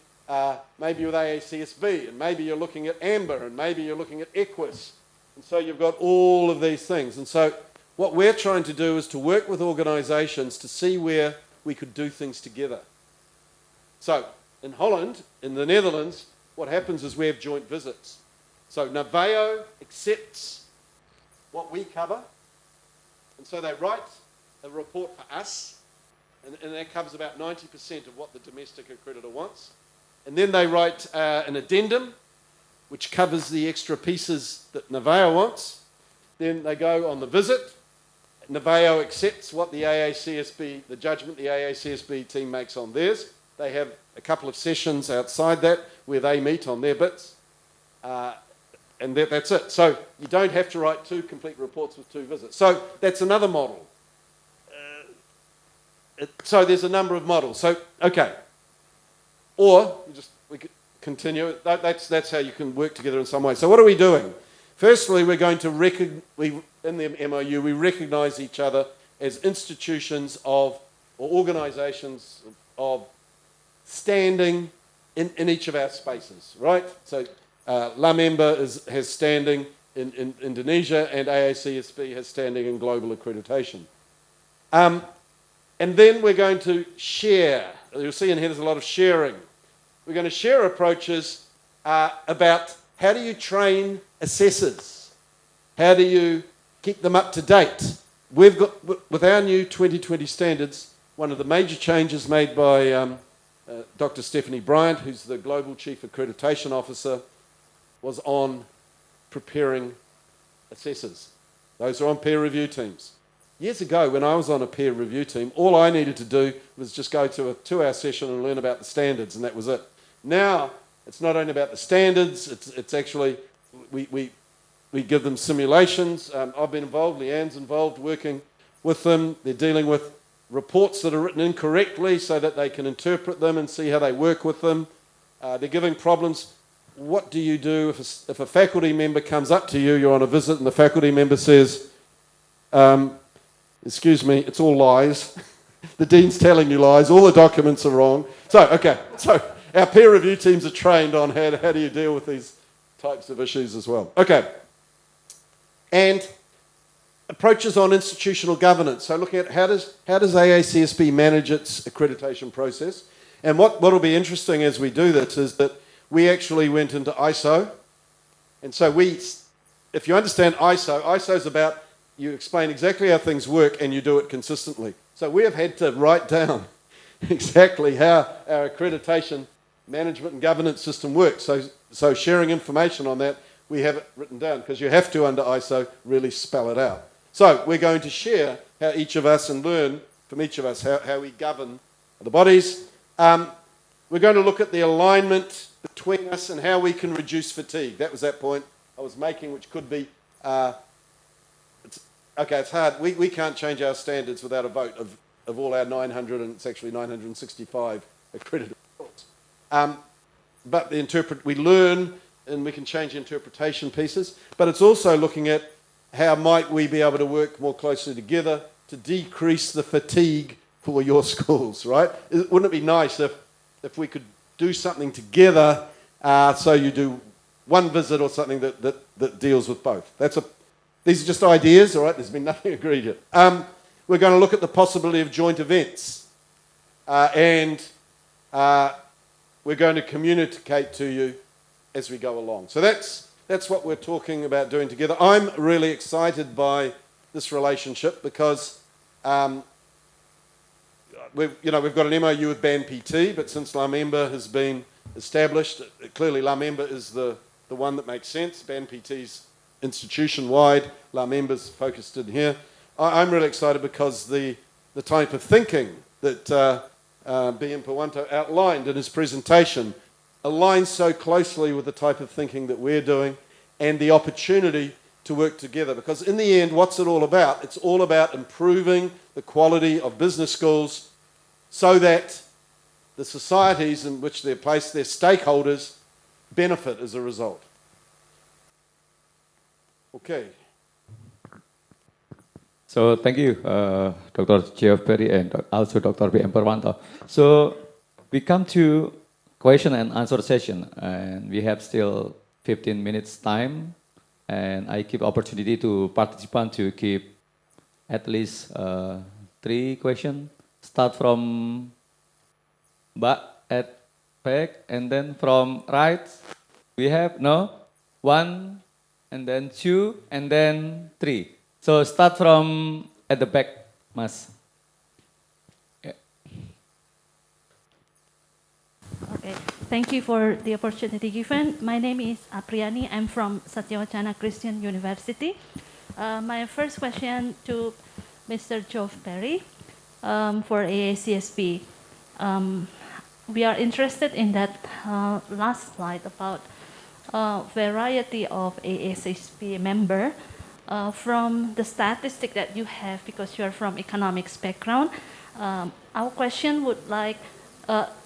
maybe with AACSB, and maybe you're looking at AMBA, and maybe you're looking at EQUIS. And so you've got all of these things. And so what we're trying to do is to work with organisations to see where we could do things together. So in Holland, in the Netherlands, what happens is we have joint visits. So NAVEO accepts what we cover, and so they write a report for us, and that covers about 90% of what the domestic accreditor wants. And then they write an addendum, which covers the extra pieces that NAVEO wants. Then they go on the visit. NAVEO accepts what the AACSB, the judgment the AACSB team makes on theirs. They have a couple of sessions outside that where they meet on their bits. And that's it. So you don't have to write 2 complete reports with 2 visits. So that's another model. So there's a number of models. So, okay. Or we could continue. That's how you can work together in some way. So what are we doing? Firstly, we're going to in the MOU, we recognise each other as institutions or organisations of standing in each of our spaces, right? So LAMEMBA has standing in Indonesia, and AACSB has standing in global accreditation. And then we're going to share. You'll see in here there's a lot of sharing. We're going to share approaches about how do you train assessors? How do you keep them up to date? We've got, with our new 2020 standards, one of the major changes made by Dr. Stephanie Bryant, who's the Global Chief Accreditation Officer, was on preparing assessors. Those are on peer review teams. Years ago, when I was on a peer review team, all I needed to do was just go to a 2-hour session and learn about the standards, and that was it. Now, it's not only about the standards, it's actually, we give them simulations. I've been involved, Leanne's involved, working with them. They're dealing with reports that are written incorrectly so that they can interpret them and see how they work with them. They're giving problems. What do you do if a faculty member comes up to you, you're on a visit, and the faculty member says, excuse me, it's all lies. The dean's telling you lies. All the documents are wrong. So our peer review teams are trained on how do you deal with these types of issues as well. Okay. And approaches on institutional governance. So looking at how does AACSB manage its accreditation process. And what will be interesting as we do this is that we actually went into ISO. And so if you understand ISO is about you explain exactly how things work and you do it consistently. So we have had to write down exactly how our accreditation management and governance system works. So sharing information on that, we have it written down because you have to, under ISO, really spell it out. So we're going to share how each of us and learn from each of us how we govern the bodies. We're going to look at the alignment between us and how we can reduce fatigue. That was that point I was making, which could be, it's hard. We can't change our standards without a vote of all our 900, and it's actually 965 accredited reports. But we learn and we can change interpretation pieces, but it's also looking at how might we be able to work more closely together to decrease the fatigue for your schools, right? Wouldn't it be nice if we could do something together so you do one visit or something that deals with both? These are just ideas, all right? There's been nothing agreed yet. We're going to look at the possibility of joint events and we're going to communicate to you as we go along. So that's what we're talking about doing together. I'm really excited by this relationship because we've got an MOU with BAN-PT, but since LAMEMBA has been established, clearly LAMEMBA is the one that makes sense. BAN-PT's institution-wide, LAMEMBA's focused in here. I'm really excited because the type of thinking that B.M. Purwanto outlined in his presentation aligns so closely with the type of thinking that we're doing and the opportunity to work together. Because in the end, what's it all about? It's all about improving the quality of business schools so that the societies in which they're placed, their stakeholders, benefit as a result. Okay. So thank you, Dr. Geoff Perry and also Dr. B.M. Purwanto. So we come to question and answer session, and we have still 15 minutes time, and I give opportunity to participants to keep at least 3 questions. Start from back at back, and then from right, we have 1, and then 2, and then 3. So start from at the back, Mas. Okay, thank you for the opportunity given. My name is Apriani. I'm from Satyawacana Christian University. My first question to Mr. Geoff Perry for AACSB. We are interested in that last slide about variety of AACSB member. From the statistic that you have, because you are from economics background, our question would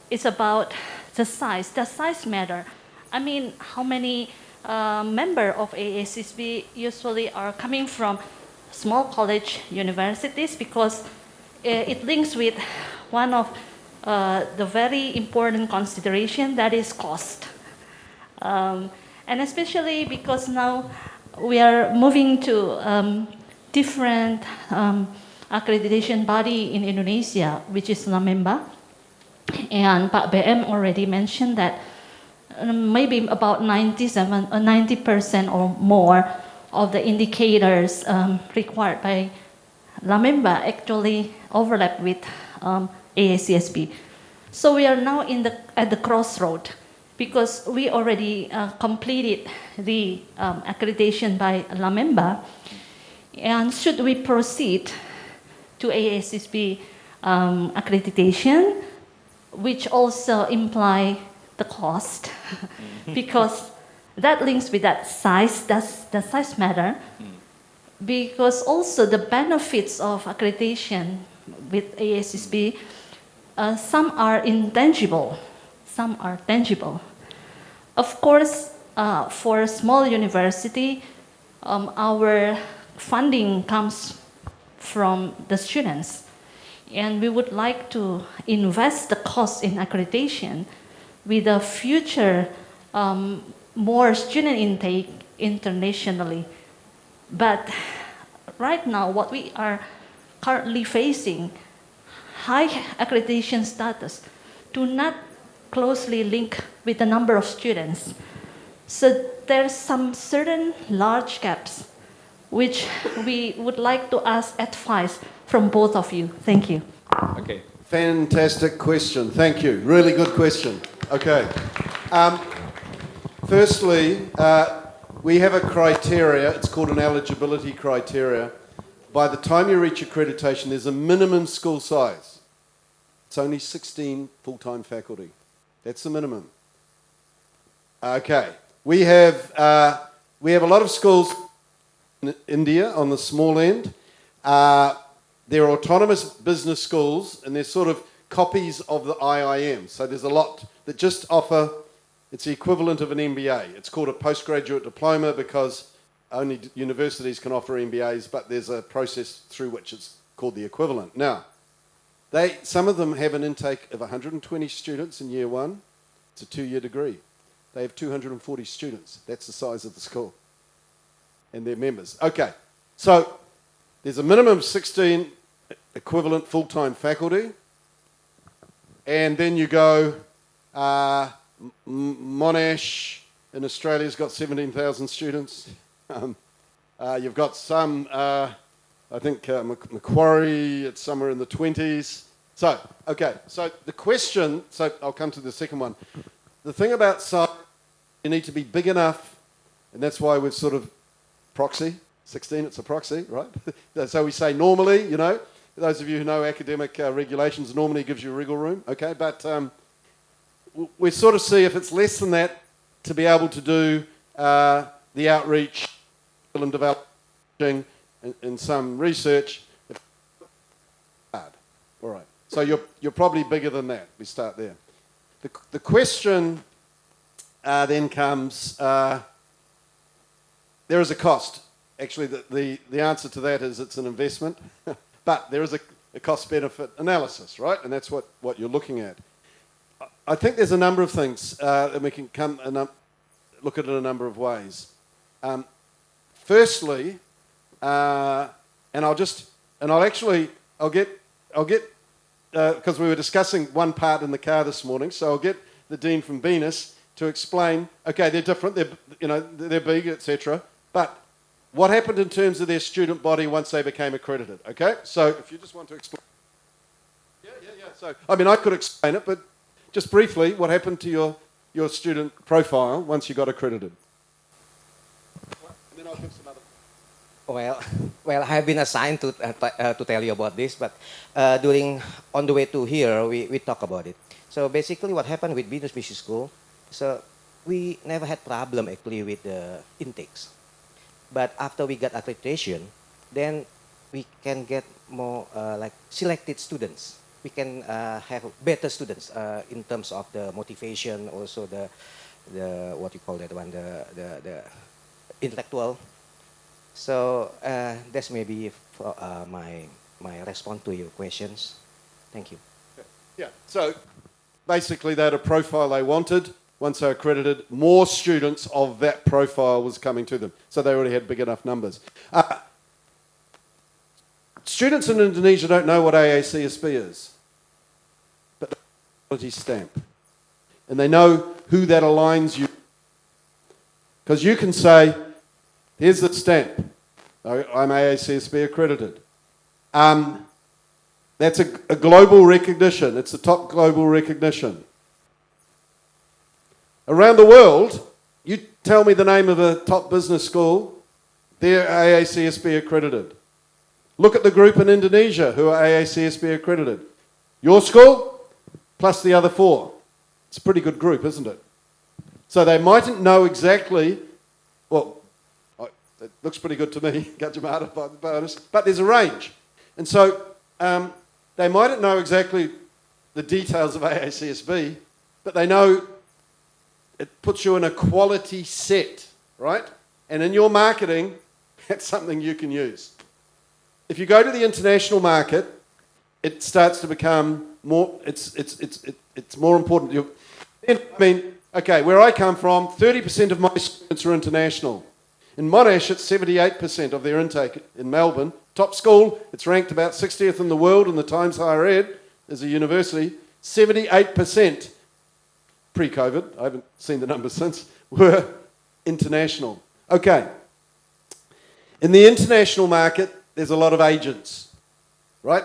it's about the size. Does size matter? I mean, how many member of AACSB usually are coming from small college universities, because it links with one of the very important consideration, that is cost. And especially because now we are moving to different accreditation body in Indonesia, which is LAMEMBA. And Pak BM already mentioned that maybe about 90% or more of the indicators required by LAMEMBA actually overlap with AACSB. So we are now at the crossroad, because we already completed the accreditation by LAMEMBA, and should we proceed to AACSB accreditation, which also imply the cost, because that links with that size. Does the size matter? Because also the benefits of accreditation with AACSB, some are intangible, some are tangible. Of course, for a small university, our funding comes from the students. And we would like to invest the cost in accreditation with a future more student intake internationally. But right now, what we are currently facing, high accreditation status, do not closely link with the number of students. So there's some certain large gaps which we would like to ask advice from both of you. Thank you. Okay. Fantastic question. Thank you. Really good question. Okay. Firstly, we have a criteria. It's called an eligibility criteria. By the time you reach accreditation, there's a minimum school size. It's only 16 full-time faculty. That's the minimum. Okay. We have a lot of schools in India on the small end. They're autonomous business schools, and they're sort of copies of the IIM. So there's a lot that just offer, it's the equivalent of an M.B.A. It's called a postgraduate diploma because only universities can offer M.B.As, but there's a process through which it's called the equivalent. Now, some of them have an intake of 120 students in year one. It's a 2-year degree. They have 240 students. That's the size of the school. And their members. Okay, so there's a minimum of 16 equivalent full-time faculty. And then you go, Monash in Australia's got 17,000 students. You've got some, I think Macquarie, it's somewhere in the 20s. So, okay, so the question, so I'll come to the second one. The thing about size, you need to be big enough, and that's why we've sort of proxy, 16, it's a proxy, right? So we say normally, you know, those of you who know academic regulations, normally gives you wriggle room, okay? But we sort of see if it's less than that to be able to do the outreach and developing in some research. Hard. All right. So you're probably bigger than that. We start there. The question then comes, there is a cost. Actually, the answer to that is it's an investment, but there is a cost-benefit analysis, right? And that's what you're looking at. I think there's a number of things, and we can come and look at it in a number of ways. Firstly, I'll get because we were discussing one part in the car this morning, so I'll get the Dean from Bisnis to explain, okay, they're different, they're big, etc. But what happened in terms of their student body once they became accredited, okay? So if you just want to explain. Yeah. So, I mean, I could explain it, but just briefly, what happened to your student profile once you got accredited? And then I'll give some other. Well, I have been assigned to tell you about this, but on the way to here, we talk about it. So basically, what happened with Bisnis Business School, so we never had problem actually with the intakes, but after we got accreditation, then we can get more like selected students. We can have better students in terms of the motivation, also the what you call that one, the intellectual. So that's maybe for, my response to your questions. Thank you. Yeah. So basically, they had a profile they wanted. Once they were accredited, more students of that profile was coming to them. So they already had big enough numbers. Students in Indonesia don't know what AACSB is, but they have a quality stamp. And they know who that aligns you. Because you can say, here's the stamp. I'm AACSB accredited. That's a global recognition. It's the top global recognition. Around the world, you tell me the name of a top business school, they're AACSB accredited. Look at the group in Indonesia who are AACSB accredited. Your school, plus the other 4. It's a pretty good group, isn't it? So they mightn't know exactly, well, it looks pretty good to me, Gadjah Mada, bonus, but there's a range. And so They mightn't know exactly the details of AACSB, but they know it puts you in a quality set, right? And in your marketing, that's something you can use. If you go to the international market, it starts to become more, it's more important. I mean, okay, where I come from, 30% of my students are international. In Monash, it's 78% of their intake in Melbourne. Top school, it's ranked about 60th in the world in the Times Higher Ed as a university. 78% pre-COVID, I haven't seen the numbers since, were international. Okay. In the international market, there's a lot of agents, right?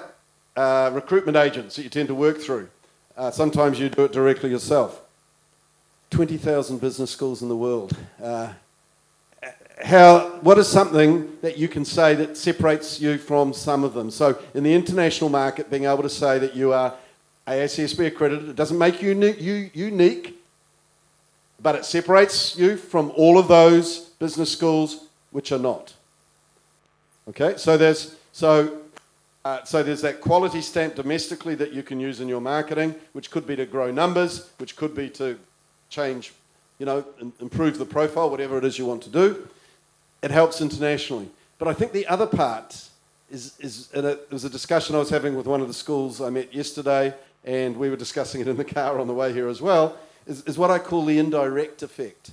Recruitment agents that you tend to work through. Sometimes you do it directly yourself. 20,000 business schools in the world. What is something that you can say that separates you from some of them? So in the international market, being able to say that you are AACSB accredited, it doesn't make you unique, but it separates you from all of those business schools which are not. Okay, so there's that quality stamp domestically that you can use in your marketing, which could be to grow numbers, which could be to change, improve the profile, whatever it is you want to do. It helps internationally. But I think the other part and it was a discussion I was having with one of the schools I met yesterday, and we were discussing it in the car on the way here as well, is what I call the indirect effect.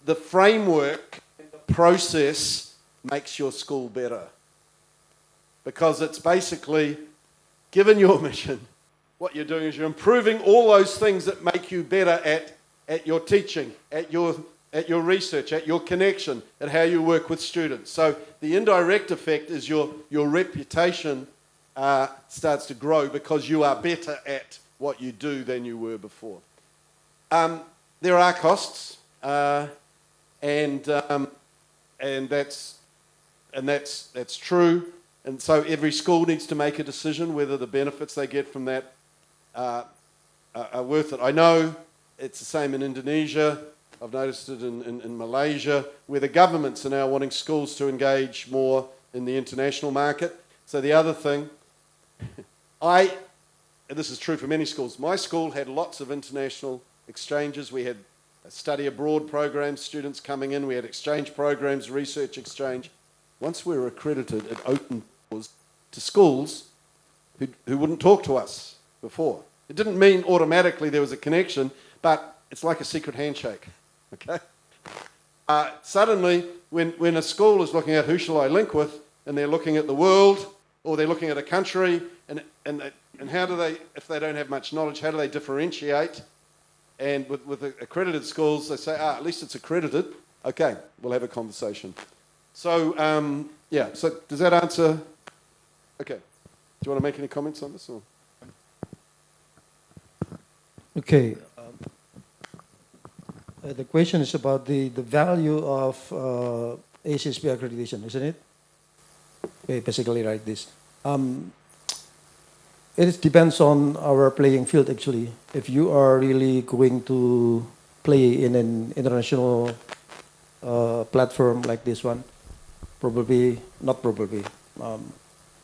The framework, the process makes your school better. Because it's basically, given your mission, what you're doing is you're improving all those things that make you better at your teaching, at your research, at your connection, at how you work with students. So the indirect effect is your reputation starts to grow because you are better at what you do than you were before. There are costs, and that's true. And so every school needs to make a decision whether the benefits they get from that are worth it. I know it's the same in Indonesia. I've noticed it in Malaysia, where the governments are now wanting schools to engage more in the international market. So the other thing, and this is true for many schools, my school had lots of international exchanges. We had study abroad programs, students coming in. We had exchange programs, research exchange. Once we were accredited, it opened doors to schools who wouldn't talk to us before. It didn't mean automatically there was a connection, but it's like a secret handshake. Okay. Suddenly, when a school is looking at who shall I link with, and they're looking at the world, or they're looking at a country, and how do they, if they don't have much knowledge, how do they differentiate? And with accredited schools, they say, at least it's accredited. Okay, we'll have a conversation. So, so does that answer? Okay. Do you want to make any comments on this? Or? Okay. The question is about the value of AACSB accreditation, isn't it? Okay, basically like this. It depends on our playing field, actually. If you are really going to play in an international platform like this one,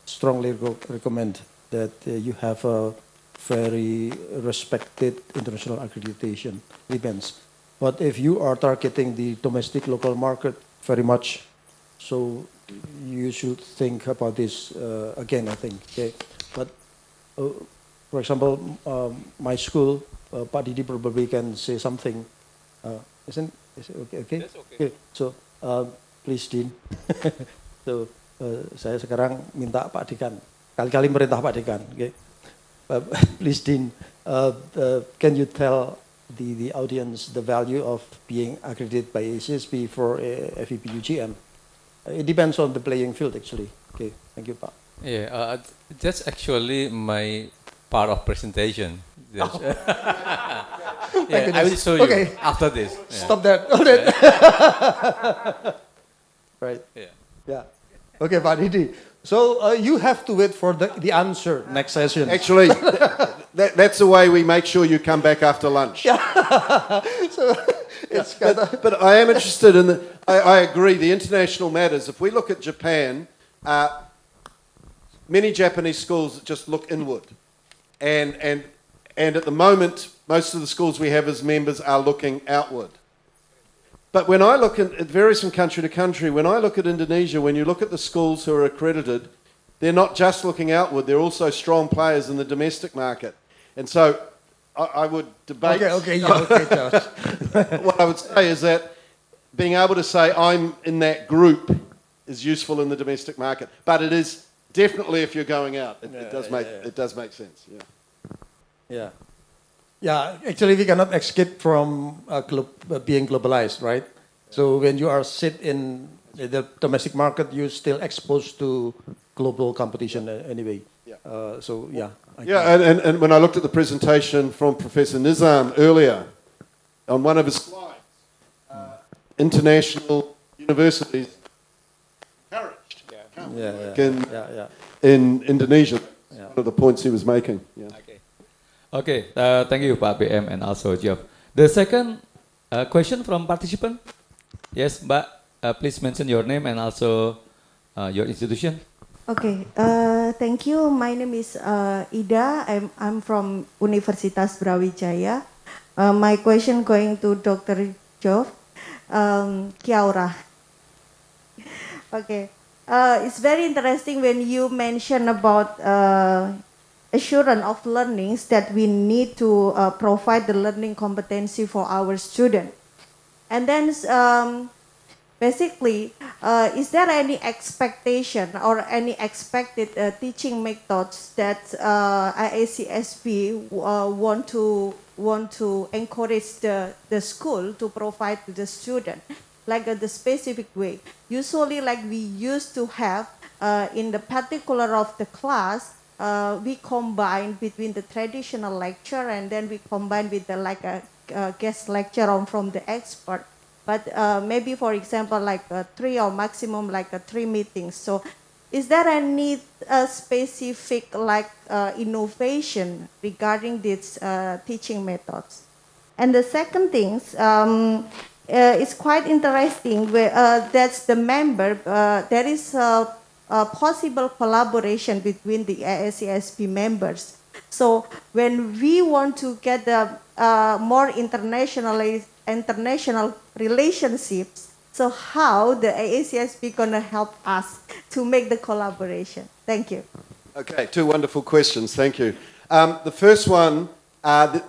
strongly recommend that you have a very respected international accreditation events. But if you are targeting the domestic local market very much, so you should think about this again, I think. Okay? But for example, my school, Pak Didi probably can say something. Is it okay? Okay. That's okay. Okay. So please, Dean. So saya sekarang minta Pak Dekan, kali-kali merintah Pak Dekan. Okay. Please, Dean, can you tell the audience the value of being accredited by AACSB for FEP UGM? It depends on the playing field, actually. Okay, thank you, Pak. Yeah, that's actually my part of presentation. Yeah, I will show you after this. Yeah. Stop that. Right. Yeah. Yeah. Okay, Pak Didi. So you have to wait for the answer next session. Actually, that's the way we make sure you come back after lunch. Yeah. So it's but I am interested in I agree, the international matters. If we look at Japan, many Japanese schools just look inward. And at the moment, most of the schools we have as members are looking outward. But when I look at, it varies from country to country. When I look at Indonesia, when you look at the schools who are accredited, they're not just looking outward, they're also strong players in the domestic market. And so I would debate... Okay, George. What I would say is that being able to say I'm in that group is useful in the domestic market. But it is definitely if you're going out. It does make sense, yeah. Yeah. Yeah, actually we cannot escape from being globalized, right? So when you are sit in the domestic market, you're still exposed to global competition anyway. Yeah. And and when I looked at the presentation from Professor Nizam earlier, on one of his slides, international universities encouraged in Indonesia. Yeah. One of the points he was making. Yeah. Okay, thank you, Pak BM, and also Geoff. The second question from participant. Yes, Mbak, please mention your name and also your institution. Okay, thank you. My name is Ida. I'm from Universitas Brawijaya. My question going to Dr. Geoff. Kiaura. Okay, it's very interesting when you mention about assurance of learnings that we need to provide the learning competency for our student. And then basically, is there any expectation or any expected teaching methods that AACSB want to encourage the school to provide to the student, like the specific way? Usually, like we used to have in the particular of the class, we combine between the traditional lecture and then we combine with the like a guest lecture from the expert. But maybe, for example, like 3 or maximum like 3 meetings. So is there any specific like innovation regarding these teaching methods? And the second thing is quite interesting. That's the member. There is a possible collaboration between the AACSB members. So when we want to get the more international relationships, so how the AACSB gonna help us to make the collaboration? Thank you. Okay, 2 wonderful questions. Thank you. The first one, I'll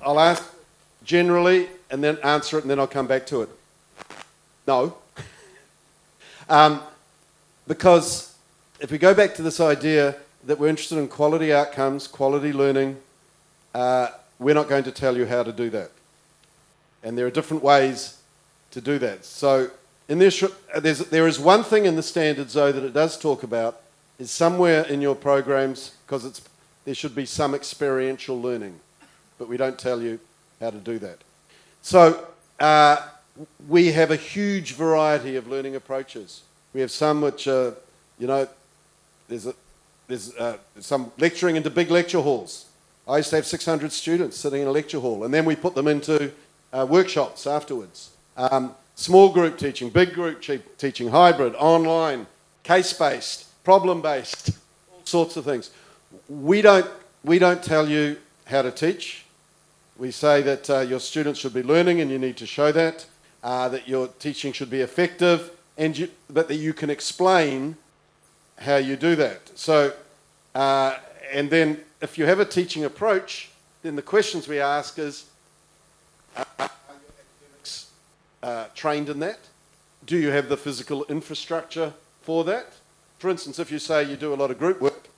ask generally and then answer it and then I'll come back to it. No. Because if we go back to this idea that we're interested in quality outcomes, quality learning, we're not going to tell you how to do that. And there are different ways to do that. So there is one thing in the standards, though, that it does talk about, is somewhere in your programs, because there should be some experiential learning, but we don't tell you how to do that. So we have a huge variety of learning approaches. We have some which, there's some lecturing into big lecture halls. I used to have 600 students sitting in a lecture hall, and then we put them into workshops afterwards. Small group teaching, big group teaching, hybrid, online, case-based, problem-based, all sorts of things. We don't tell you how to teach. We say that your students should be learning and you need to show that your teaching should be effective, but that you can explain how you do that. So, and then if you have a teaching approach, then the questions we ask is, are your academics trained in that? Do you have the physical infrastructure for that? For instance, if you say you do a lot of group work,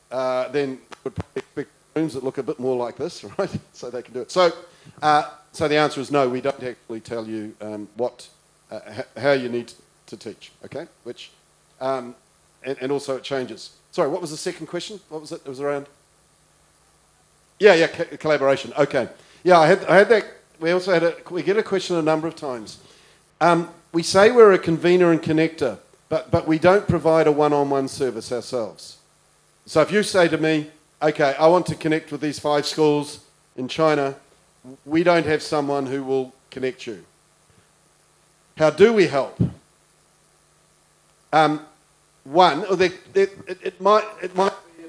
then you would probably expect rooms that look a bit more like this, right? So they can do it. So the answer is no, we don't actually tell you how you need to teach, okay? Which, and also it changes. Sorry, what was the second question? What was it? It was around? Yeah, collaboration. Okay. Yeah, I had that. We also we get a question a number of times. We say we're a convener and connector, but we don't provide a one-on-one service ourselves. So if you say to me, okay, I want to connect with these 5 schools in China, we don't have someone who will connect you. How do we help? one, or it might be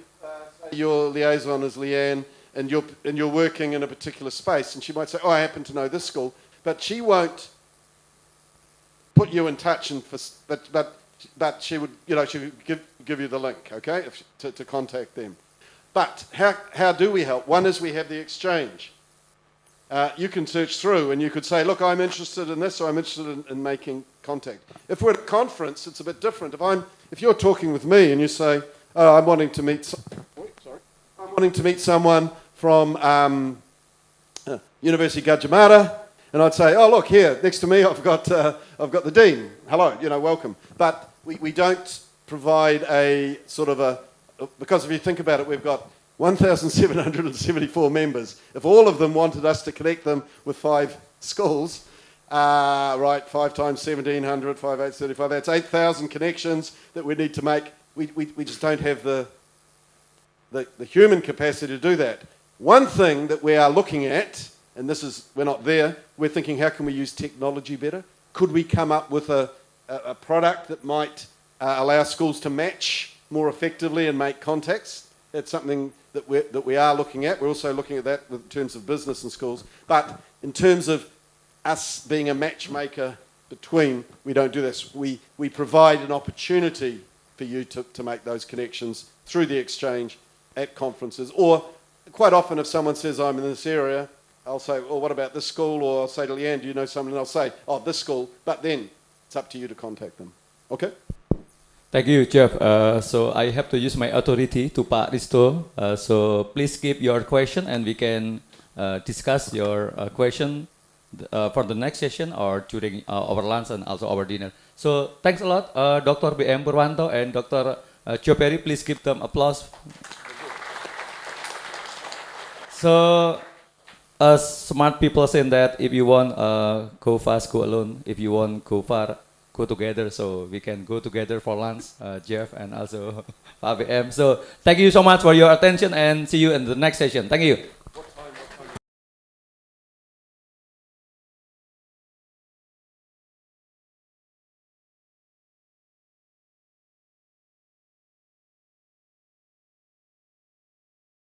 say your liaison is Leanne, and you're working in a particular space, and she might say, "Oh, I happen to know this school," but she won't put you in touch, but she would, she would give you the link, okay, to contact them. But how do we help? One is we have the exchange. You can search through and you could say, look, I'm interested in this, or I'm interested in making contact. If we're at a conference, it's a bit different. If you're talking with me and you say, oh, I'm wanting to meet someone from University Gadjah Mada, and I'd say, oh, look, here, next to me, I've got the dean. Hello, welcome. But we don't provide a sort of because if you think about it, we've got 1,774 members. If all of them wanted us to connect them with 5 schools, 5 times 1,700, 5, 8, 35, that's 8,000 connections that we need to make. We just don't have the human capacity to do that. One thing that we are looking at, and we're not there, we're thinking, how can we use technology better? Could we come up with a product that might allow schools to match more effectively and make contacts? That's something that we are looking at. We're also looking at that in terms of business and schools. But in terms of us being a matchmaker between, we don't do this. We provide an opportunity for you to make those connections through the exchange at conferences. Or quite often if someone says, I'm in this area, I'll say, well, what about this school? Or I'll say to Leanne, do you know someone? And I'll say, oh, this school. But then it's up to you to contact them. Okay? Thank you, Geoff. So I have to use my authority to Pak Risto. So please keep your question and we can discuss your question for the next session or during our lunch and also our dinner. So thanks a lot, Dr. B.M. Purwanto and Dr. Geoff Perry. Please give them applause. So smart people saying that if you want go fast, go alone. If you want go far, go together. So we can go together for lunch, Geoff and also Pak BM. So thank you so much for your attention and see you in the next session. Thank you.